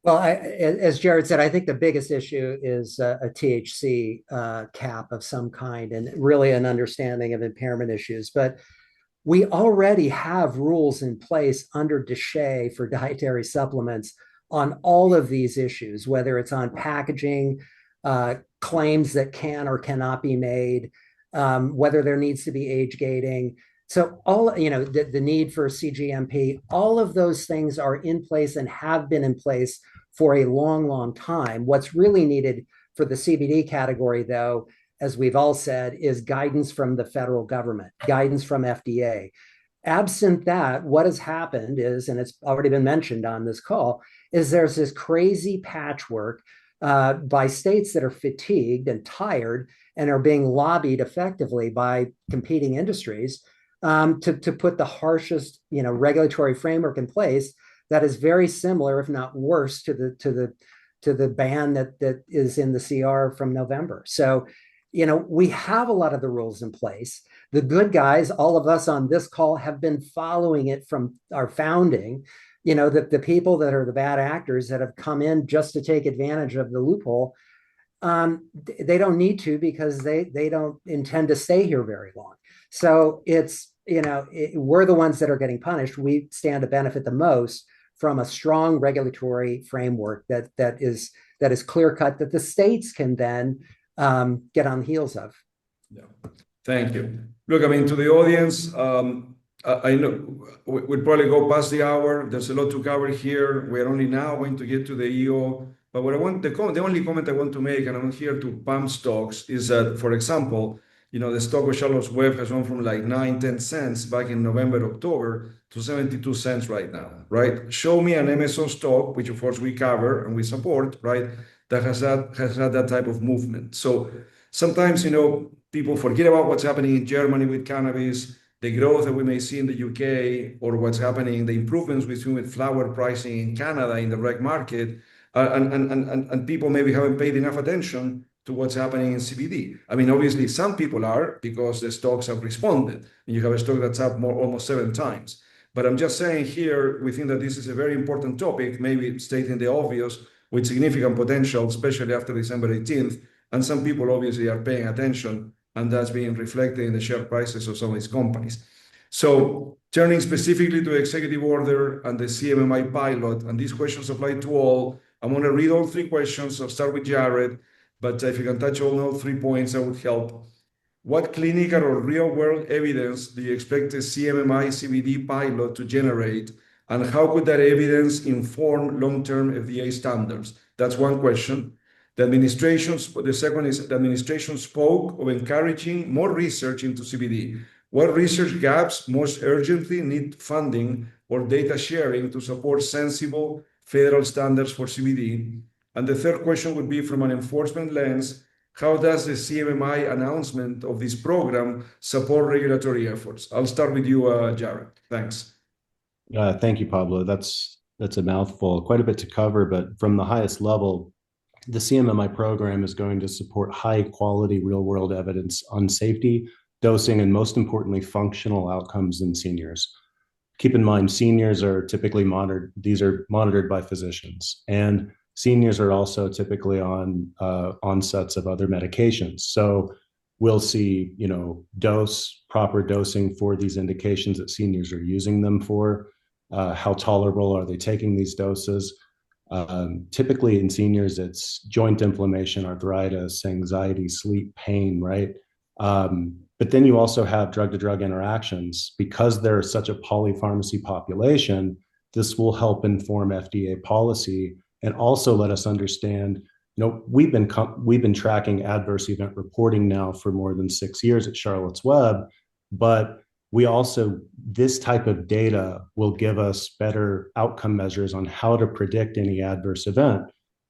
Well, as Jared said, I think the biggest issue is a THC cap of some kind and really an understanding of impairment issues. But we already have rules in place under DSHEA for dietary supplements on all of these issues, whether it's on packaging, claims that can or cannot be made, whether there needs to be age gating. So all, you know, the need for CGMP, all of those things are in place and have been in place for a long, long time. What's really needed for the CBD category, though, as we've all said, is guidance from the federal government, guidance from FDA. Absent that, what has happened is, and it's already been mentioned on this call, is there's this crazy patchwork by states that are fatigued and tired and are being lobbied effectively by competing industries to put the harshest, you know, regulatory framework in place that is very similar, if not worse, to the ban that is in the CR from November. So, you know, we have a lot of the rules in place. The good guys, all of us on this call, have been following it from our founding. You know, the people that are the bad actors that have come in just to take advantage of the loophole, they don't need to because they don't intend to stay here very long. So it's, you know, we're the ones that are getting punished. We stand to benefit the most from a strong regulatory framework that is clear cut that the states can then get on the heels of. Yeah, thank you. Look, I mean, to the audience, I know we'll probably go past the hour. There's a lot to cover here. We're only now going to get to the EO. But what I want, the only comment I want to make, and I'm here to pump stocks, is that, for example, you know, the stock of Charlotte's Web has gone from like 9-10 cents back in November, October to 72 cents right now, right? Show me an MSO stock, which of course we cover and we support, right, that has had that type of movement. So sometimes, you know, people forget about what's happening in Germany with cannabis, the growth that we may see in the UK, or what's happening, the improvements we've seen with flower pricing in Canada in the reg market, and people maybe haven't paid enough attention to what's happening in CBD. I mean, obviously, some people are because the stocks have responded. And you have a stock that's up almost 7 times. But I'm just saying here, we think that this is a very important topic, maybe stating the obvious, with significant potential, especially after December 18th. And some people obviously are paying attention, and that's being reflected in the share prices of some of these companies. So turning specifically to executive order and the CMMI pilot, and these questions apply to all, I'm going to read all 3 questions. I'll start with Jared. But if you can touch on all 3 points, that would help. What clinical or real-world evidence do you expect the CMMI CBD pilot to generate, and how could that evidence inform long-term FDA standards? That's one question. The second is the administration spoke of encouraging more research into CBD. What research gaps most urgently need funding or data sharing to support sensible federal standards for CBD? And the third question would be, from an enforcement lens, how does the CMMI announcement of this program support regulatory efforts? I'll start with you, Jared. Thanks. Thank you, Pablo. That's a mouthful, quite a bit to cover, but from the highest level, the CMMI program is going to support high quality real-world evidence on safety, dosing, and most importantly, functional outcomes in seniors. Keep in mind, seniors are typically monitored. These are monitored by physicians, and seniors are also typically on onsets of other medications. So we'll see, proper dosing for these indications that seniors are using them for. how tolerable are they taking these doses. Typically in seniors, it's joint inflammation, arthritis, anxiety, sleep, pain, right? But then you also have drug-to-drug interactions. Because they're such a polypharmacy population, this will help inform FDA policy and also let us understand, we've been tracking adverse event reporting now for more than 6 years at Charlotte's Web, but this type of data will give us better outcome measures on how to predict any adverse event.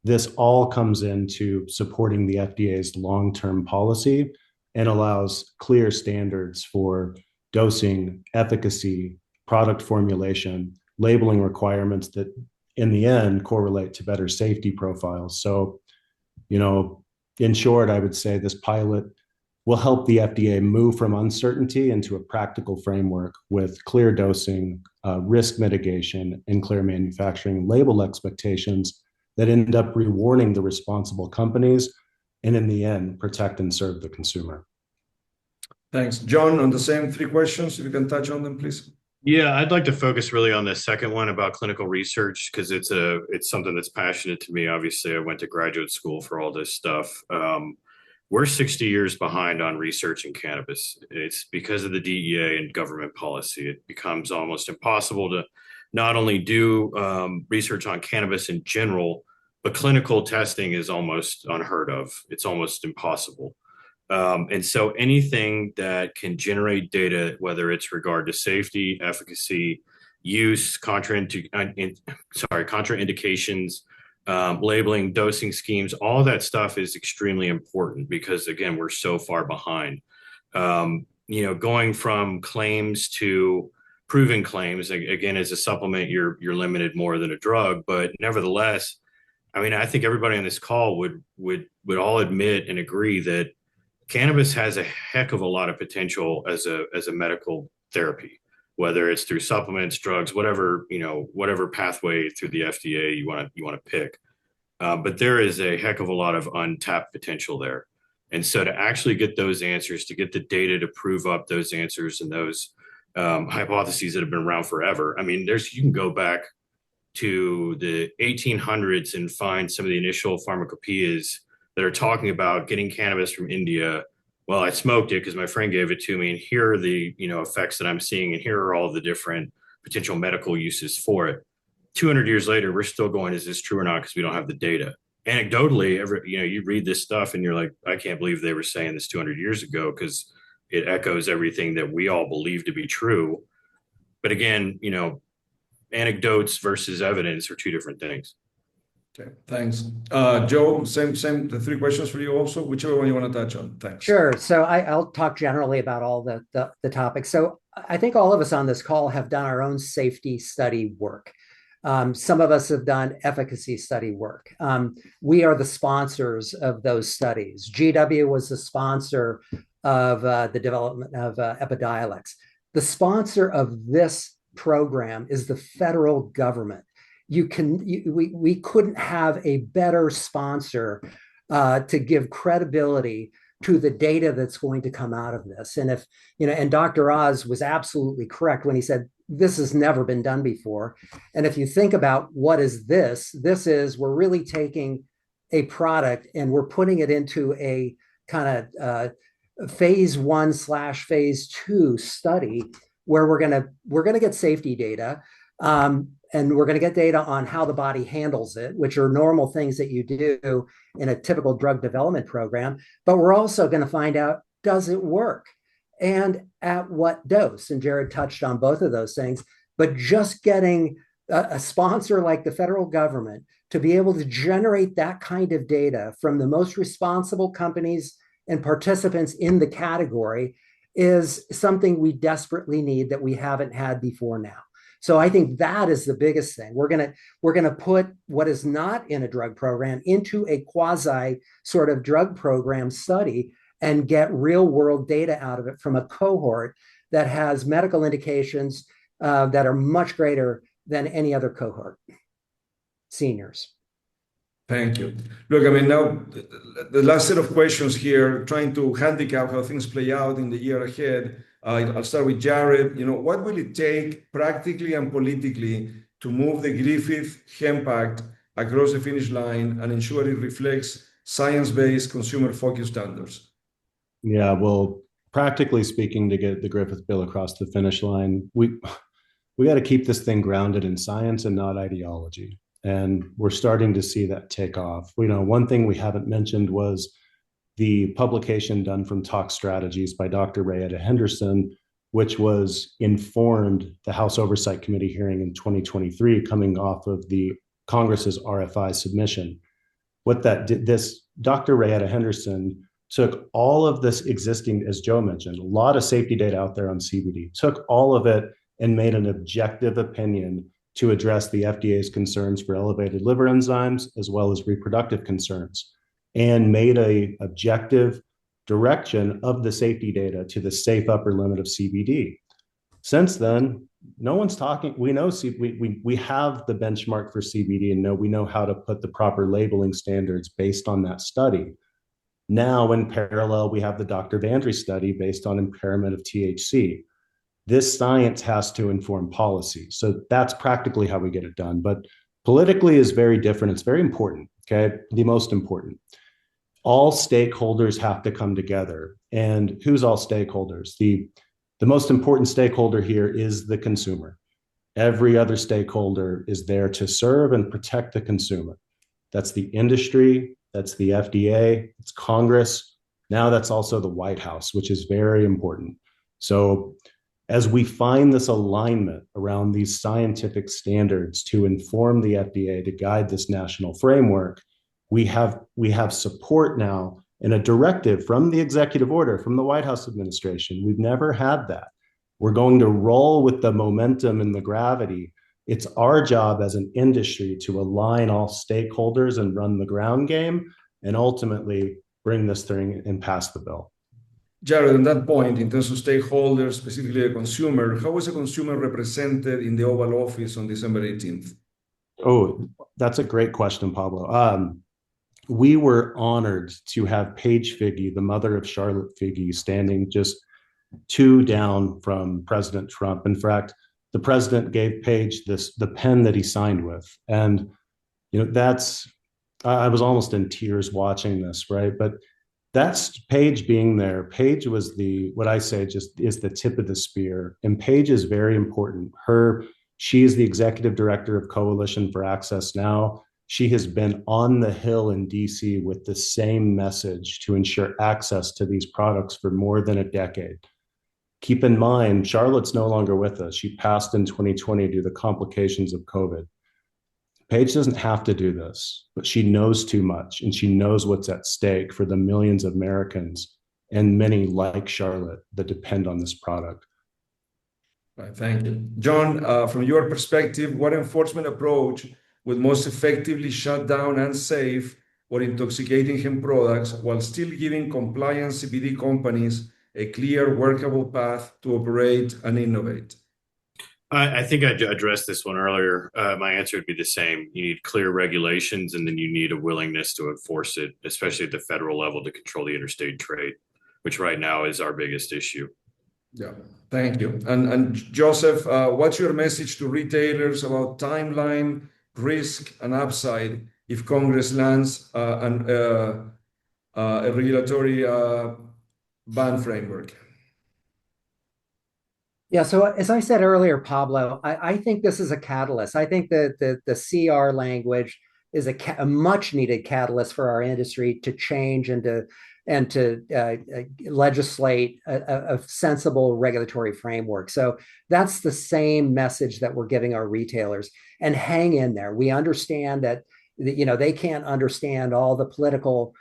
This all comes into supporting the FDA's long-term policy and allows clear standards for dosing, efficacy, product formulation, labeling requirements that in the end correlate to better safety profiles. So, in short, I would say this pilot will help the FDA move from uncertainty into a practical framework with clear dosing, risk mitigation, and clear manufacturing label expectations that end up rewarding the responsible companies and in the end, protect and serve the consumer. Thanks. John, on the same 3 questions, if you can touch on them, please. Yeah, I'd like to focus really on the second one about clinical research because it's something that's passionate to me. Obviously, I went to graduate school for all this stuff. We're 60 years behind on research in cannabis. It's because of the DEA and government policy. It becomes almost impossible to not only do research on cannabis in general, but clinical testing is almost unheard of. It's almost impossible. And so anything that can generate data, whether it's regard to safety, efficacy, use, contraindications, labeling, dosing schemes, all that stuff is extremely important because, again, we're so far behind. Going from claims to proven claims, again, as a supplement, you're limited more than a drug. But nevertheless, I think everybody on this call would all admit and agree that cannabis has a heck of a lot of potential as a medical therapy, whether it's through supplements, drugs, whatever pathway through the FDA you want to pick. But there is a heck of a lot of untapped potential there. And so to actually get those answers, to get the data to prove up those answers and those hypotheses that have been around forever. You can go back to the 1800s and find some of the initial pharmacopoeias that are talking about getting cannabis from India. Well, I smoked it because my friend gave it to me, and here are the effects that I'm seeing, and here are all the different potential medical uses for it. 200 years later, we're still going, is this true or not? Because we don't have the data. Anecdotally, you read this stuff and you're like, I can't believe they were saying this 200 years ago because it echoes everything that we all believe to be true. But again, anecdotes versus evidence are two different things. Okay, thanks. Joe, same, the 3 questions for you also, whichever one you want to touch on. Thanks. Sure. So I'll talk generally about all the topics. So I think all of us on this call have done our own safety study work. Some of us have done efficacy study work. We are the sponsors of those studies. GW was the sponsor of the development of Epidiolex. The sponsor of this program is the federal government. We couldn't have a better sponsor to give credibility to the data that's going to come out of this. And and Dr. Oz was absolutely correct when he said, this has never been done before. And if you think about what is this is we're really taking a product and we're putting it into a kind of phase 1/phase 2 study where we're gonna get safety data. And we're going to get data on how the body handles it, which are normal things that you do in a typical drug development program. But we're also going to find out, does it work? And at what dose? And Jared touched on both of those things. But just getting a sponsor like the federal government to be able to generate that kind of data from the most responsible companies and participants in the category is something we desperately need that we haven't had before now. So I think that is the biggest thing. We're gonna put what is not in a drug program into a quasi sort of drug program study and get real world data out of it from a cohort that has medical indications that are much greater than any other cohort. Seniors. Thank you. Look, now the last set of questions here, trying to handicap how things play out in the year ahead. I'll start with Jared. What will it take practically and politically to move the Griffith Hemp Act across the finish line and ensure it reflects science-based, consumer-focused standards? Yeah, well, practically speaking, to get the Griffith bill across the finish line, we got to keep this thing grounded in science and not ideology. And we're starting to see that take off. One thing we haven't mentioned was the publication done from Talk Strategies by Dr. Rayetta Henderson, which was informed the House Oversight Committee hearing in 2023, coming off of the Congress's RFI submission. What that did, this Dr. Rayetta Henderson took all of this existing, as Joe mentioned, a lot of safety data out there on CBD, took all of it and made an objective opinion to address the FDA's concerns for elevated liver enzymes, as well as reproductive concerns, and made an objective direction of the safety data to the safe upper limit of CBD. Since then, no one's talking. We know we have the benchmark for CBD, and we know how to put the proper labeling standards based on that study. Now, in parallel, we have the Dr. Vandry study based on impairment of THC. This science has to inform policy. So that's practically how we get it done. But politically is very different. It's very important, okay? The most important. All stakeholders have to come together. And who's all stakeholders? The most important stakeholder here is the consumer. Every other stakeholder is there to serve and protect the consumer. That's the industry, that's the FDA, it's Congress. Now that's also the White House, which is very important. So as we find this alignment around these scientific standards to inform the FDA, to guide this national framework, we have support now in a directive from the executive order, from the White House administration. We've never had that. We're going to roll with the momentum and the gravity. It's our job as an industry to align all stakeholders and run the ground game and ultimately bring this thing and pass the bill. Jared, on that point, in terms of stakeholders, specifically the consumer, how was the consumer represented in the Oval Office on December 18th? Oh, that's a great question, Pablo. We were honored to have Paige Figge, the mother of Charlotte Figge, standing just 2 down from President Trump. In fact, the president gave Paige the pen that he signed with. And, I was almost in tears watching this, right? But that's Paige being there. Paige was what I say just is the tip of the spear. And Paige is very important. She is the executive director of Coalition for Access Now. She has been on the Hill in DC with the same message to ensure access to these products for more than a decade. Keep in mind, Charlotte's no longer with us. She passed in 2020 due to the complications of COVID. Paige doesn't have to do this, but she knows too much, and she knows what's at stake for the millions of Americans and many like Charlotte that depend on this product. Right, thank you. John, from your perspective, what enforcement approach would most effectively shut down unsafe or intoxicating hemp products while still giving compliant CBD companies a clear, workable path to operate and innovate? I think I addressed this one earlier. My answer would be the same. You need clear regulations, and then you need a willingness to enforce it, especially at the federal level, to control the interstate trade, which right now is our biggest issue. Yeah, thank you. And Joseph, what's your message to retailers about timeline, risk, and upside if Congress lands a regulatory ban framework? Yeah, so as I said earlier, Pablo, I think this is a catalyst. I think that the CR language is a much needed catalyst for our industry to change and to legislate a sensible regulatory framework. So that's the same message that we're giving our retailers. And hang in there. We understand that they can't understand all the political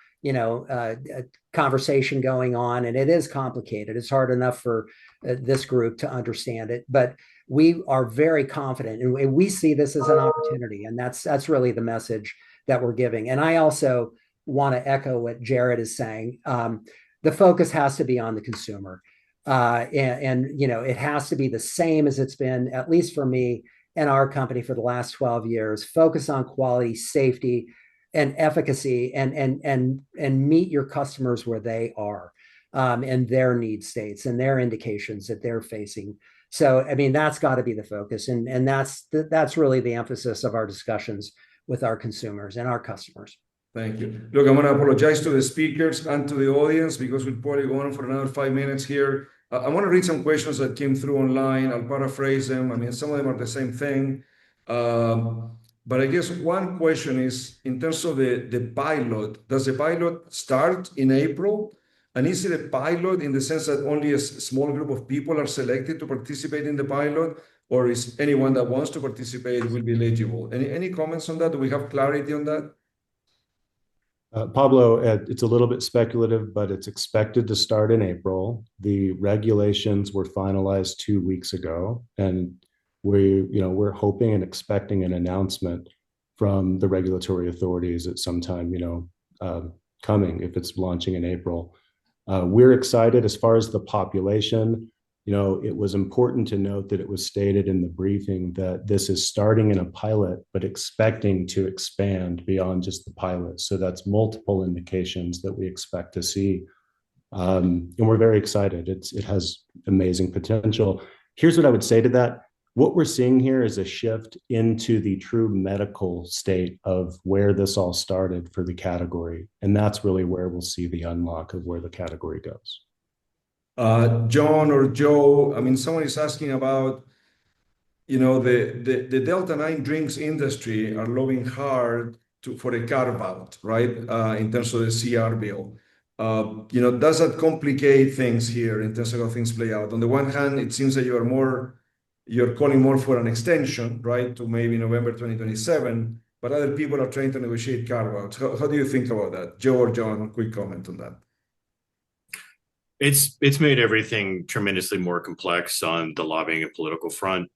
conversation going on, and it is complicated. It's hard enough for this group to understand it, but we are very confident, and we see this as an opportunity, and that's really the message that we're giving. And I also want to echo what Jared is saying. The focus has to be on the consumer, and it has to be the same as it's been, at least for me and our company, for the last 12 years. Focus on quality, safety, and efficacy, and meet your customers where they are. and their need states and their indications that they're facing. So, I mean, that's got to be the focus. And that's really the emphasis of our discussions with our consumers and our customers. Thank you. Look, I'm going to apologize to the speakers and to the audience because we'll probably go on for another 5 minutes here. I want to read some questions that came through online. I'll paraphrase them. I mean, some of them are the same thing. But I guess one question is, in terms of the pilot, does the pilot start in April? And is it a pilot in the sense that only a small group of people are selected to participate in the pilot? Or is anyone that wants to participate will be eligible? Any comments on that? Do we have clarity on that? Pablo, it's a little bit speculative, but it's expected to start in April. The regulations were finalized 2 weeks ago, and we're hoping and expecting an announcement from the regulatory authorities at some time, coming if it's launching in April. We're excited as far as the population. It was important to note that it was stated in the briefing that this is starting in a pilot, but expecting to expand beyond just the pilot. So that's multiple indications that we expect to see. And we're very excited. It has amazing potential. Here's what I would say to that. What we're seeing here is a shift into the true medical state of where this all started for the category. And that's really where we'll see the unlock of where the category goes. John or Joe, I mean, someone is asking about, the Delta-9 drinks industry are lobbying hard for a carve-out, right? In terms of the CR bill. Does that complicate things here in terms of how things play out? On the one hand, it seems that you're calling more for an extension, right, to maybe November 2027, but other people are trying to negotiate carve-outs. How do you think about that? Joe or John, quick comment on that. It's made everything tremendously more complex on the lobbying and political front,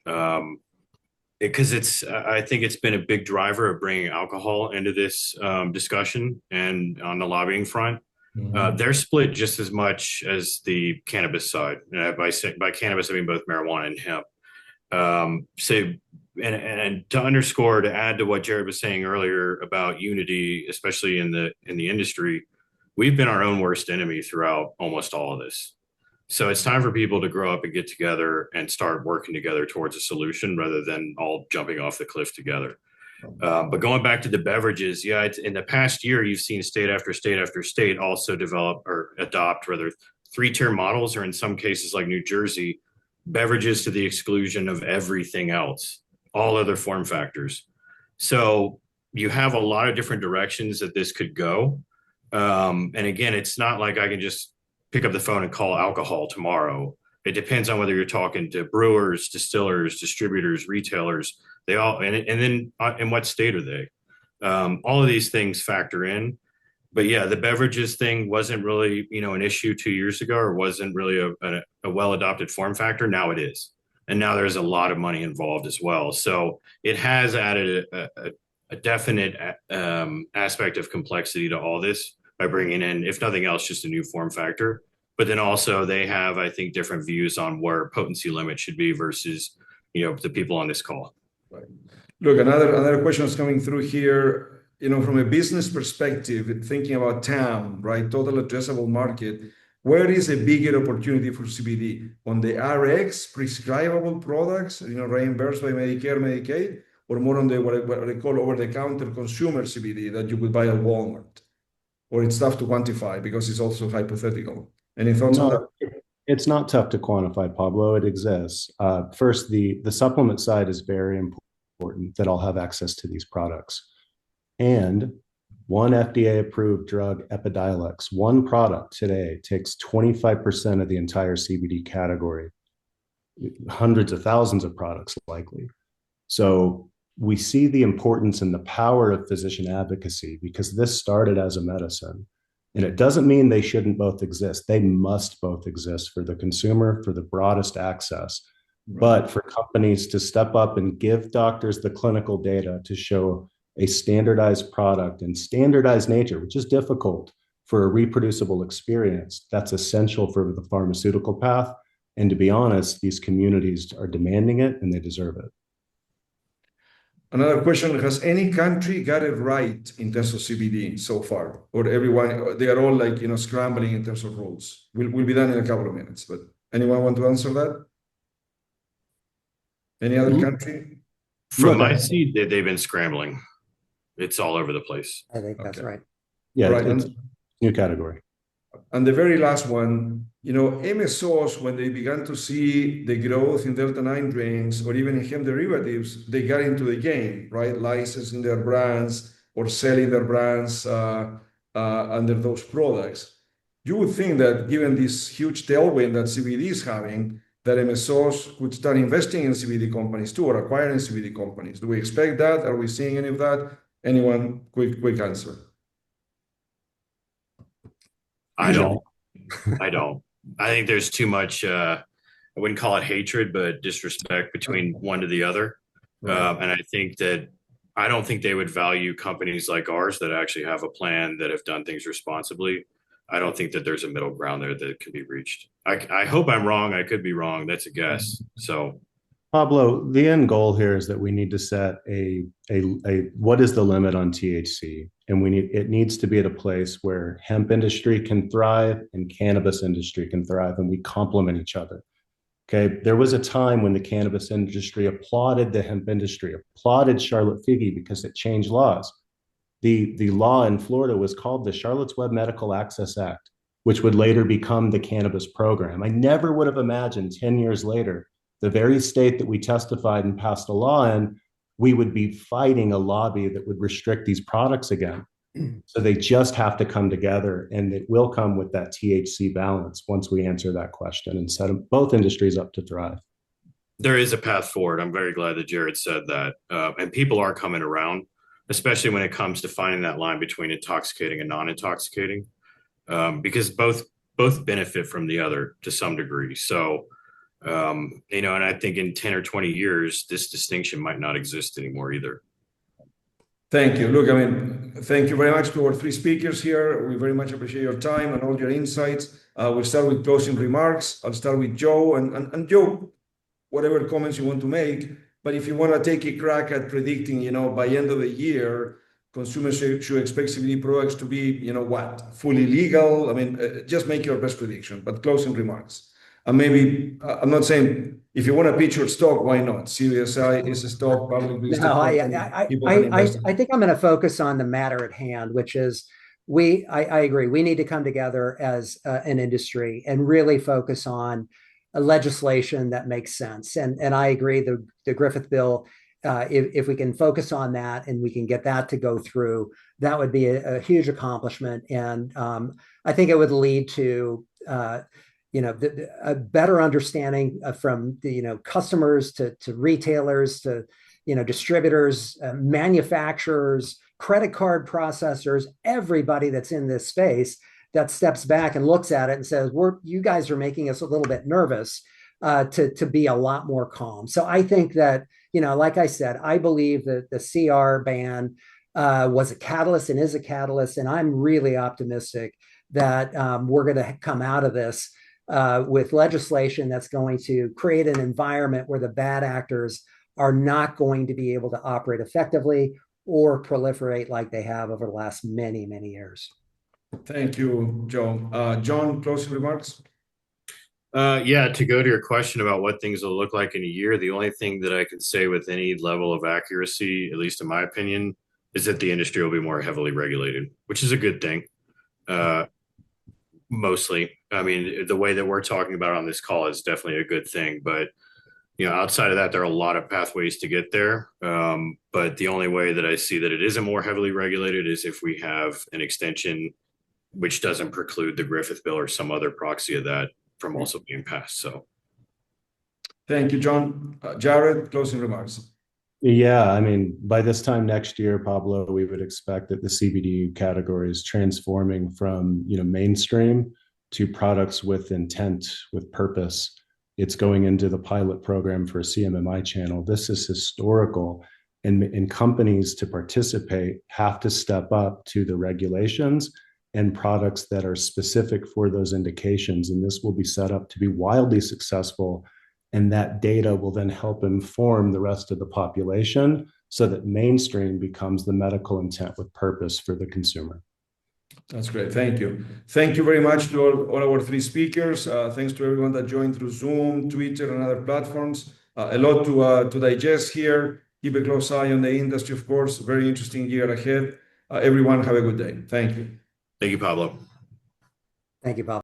because I think it's been a big driver of bringing alcohol into this discussion. And on the lobbying front, they're split just as much as the cannabis side. By cannabis, I mean both marijuana and hemp. And to underscore, to add to what Jared was saying earlier about unity, especially in the industry, we've been our own worst enemy throughout almost all of this. So it's time for people to grow up and get together and start working together towards a solution rather than all jumping off the cliff together. But going back to the beverages, in the past year, you've seen state after state after state also develop or adopt rather 3-tier models, or in some cases like New Jersey, beverages to the exclusion of everything else, all other form factors. So you have a lot of different directions that this could go. And again, it's not like I can just pick up the phone and call alcohol tomorrow. It depends on whether you're talking to brewers, distillers, distributors, retailers. They all, and then in what state are they? All of these things factor in. But yeah, the beverages thing wasn't really, an issue 2 years ago, or wasn't really a well-adopted form factor. Now it is. And now there's a lot of money involved as well. So it has added a definite aspect of complexity to all this by bringing in, if nothing else, just a new form factor. But then also they have, I think, different views on where potency limits should be versus, the people on this call. Right. Look, another question is coming through here. From a business perspective, thinking about TAM, right, total addressable market, where is a bigger opportunity for CBD? On the RX prescribable products, reimbursed by Medicare, Medicaid, or more on the what they call over-the-counter consumer CBD that you could buy at Walmart? Or it's tough to quantify because it's also hypothetical. Any thoughts on that? It's not tough to quantify, Pablo. It exists. First, the supplement side is very important that I'll have access to these products. And one FDA-approved drug, Epidiolex, one product today takes 25% of the entire CBD category, hundreds of thousands of products likely. So we see the importance and the power of physician advocacy because this started as a medicine. And it doesn't mean they shouldn't both exist. They must both exist for the consumer, for the broadest access. Right. But for companies to step up and give doctors the clinical data to show a standardized product and standardized nature, which is difficult for a reproducible experience, that's essential for the pharmaceutical path. And to be honest, these communities are demanding it and they deserve it. Another question, has any country got it right in terms of CBD so far? Or everyone, they are all like, scrambling in terms of rules? We'll be done in a couple of minutes, but anyone want to answer that? Any other country? From Look, my seat, they've been scrambling. It's all over the place. I think that's Okay. right. Yeah, Right. it's a new category. And the very last one, MSOs, when they began to see the growth in Delta-9 drinks or even in hemp derivatives, they got into the game, right? Licensing their brands or selling their brands under those products. You would think that given this huge tailwind that CBD is having, that MSOs could start investing in CBD companies too, or acquiring CBD companies. Do we expect that? Are we seeing any of that? Anyone? Quick answer. I don't. I think there's too much, I wouldn't call it hatred, but disrespect between one to the other. Right. And I don't think they would value companies like ours that actually have a plan, that have done things responsibly. I don't think that there's a middle ground there that can be reached. I hope I'm wrong. I could be wrong. That's a guess. So Pablo, the end goal here is that we need to set a what is the limit on THC, and it needs to be at a place where hemp industry can thrive and cannabis industry can thrive, and we complement each other. Okay, there was a time when the cannabis industry applauded the hemp industry, applauded Charlotte Figi because it changed laws. The law in Florida was called the Charlotte's Web Medical Access Act, which would later become the cannabis program. I never would have imagined 10 years later, the very state that we testified and passed a law in, we would be fighting a lobby that would restrict these products again. So they just have to come together, and it will come with that THC balance once we answer that question and set both industries up to thrive. there is a path forward. I'm very glad that Jared said that. And people are coming around, especially when it comes to finding that line between intoxicating and non-intoxicating, because both benefit from the other to some degree. So, and I think in 10 or 20 years, this distinction might not exist anymore either. Thank you. Look, thank you very much to our three speakers here. We very much appreciate your time and all your insights. We'll start with closing remarks. I'll start with Joe. And Joe, whatever comments you want to make, but if you want to take a crack at predicting, by end of the year, consumers should expect CBD products to be, fully legal. Just make your best prediction, but closing remarks. And maybe, I'm not saying if you want to pitch your stock, why not? CBSI is a stock, publicly listed. No, I think I'm going to focus on the matter at hand, which is I agree. We need to come together as an industry and really focus on a legislation that makes sense. And I agree, the Griffith bill, if we can focus on that and we can get that to go through, that would be a huge accomplishment. And I think it would lead to a better understanding from the customers to retailers to distributors, manufacturers, credit card processors, everybody that's in this space that steps back and looks at it and says, you guys are making us a little bit nervous, to be a lot more calm. So I think that, like I said, I believe that the CR ban was a catalyst and is a catalyst. And I'm really optimistic that we're going to come out of this with legislation that's going to create an environment where the bad actors are not going to be able to operate effectively or proliferate like they have over the last many, many years. Thank you, Joe. John, closing remarks? To go to your question about what things will look like in a year, the only thing that I can say with any level of accuracy, at least in my opinion, is that the industry will be more heavily regulated, which is a good thing. Mostly. The way that we're talking about on this call is definitely a good thing, but outside of that, there are a lot of pathways to get there. But the only way that I see that it isn't more heavily regulated is if we have an extension which doesn't preclude the Griffith bill or some other proxy of that from also being passed. So thank you, John. Jared, closing remarks. Yeah, by this time next year, Pablo, we would expect that the CBD category is transforming from, mainstream to products with intent, with purpose. It's going into the pilot program for a CMMI channel. This is historical, and companies to participate have to step up to the regulations and products that are specific for those indications. And this will be set up to be wildly successful And that data will then help inform the rest of the population so that mainstream becomes the medical intent with purpose for the consumer. That's great. Thank you. Thank you very much to all our three speakers. Thanks to everyone that joined through Zoom, Twitter, and other platforms. A lot to digest here. Keep a close eye on the industry, of course. Very interesting year ahead. Everyone have a good day. Thank you. Thank you, Pablo. Thank you, Pablo.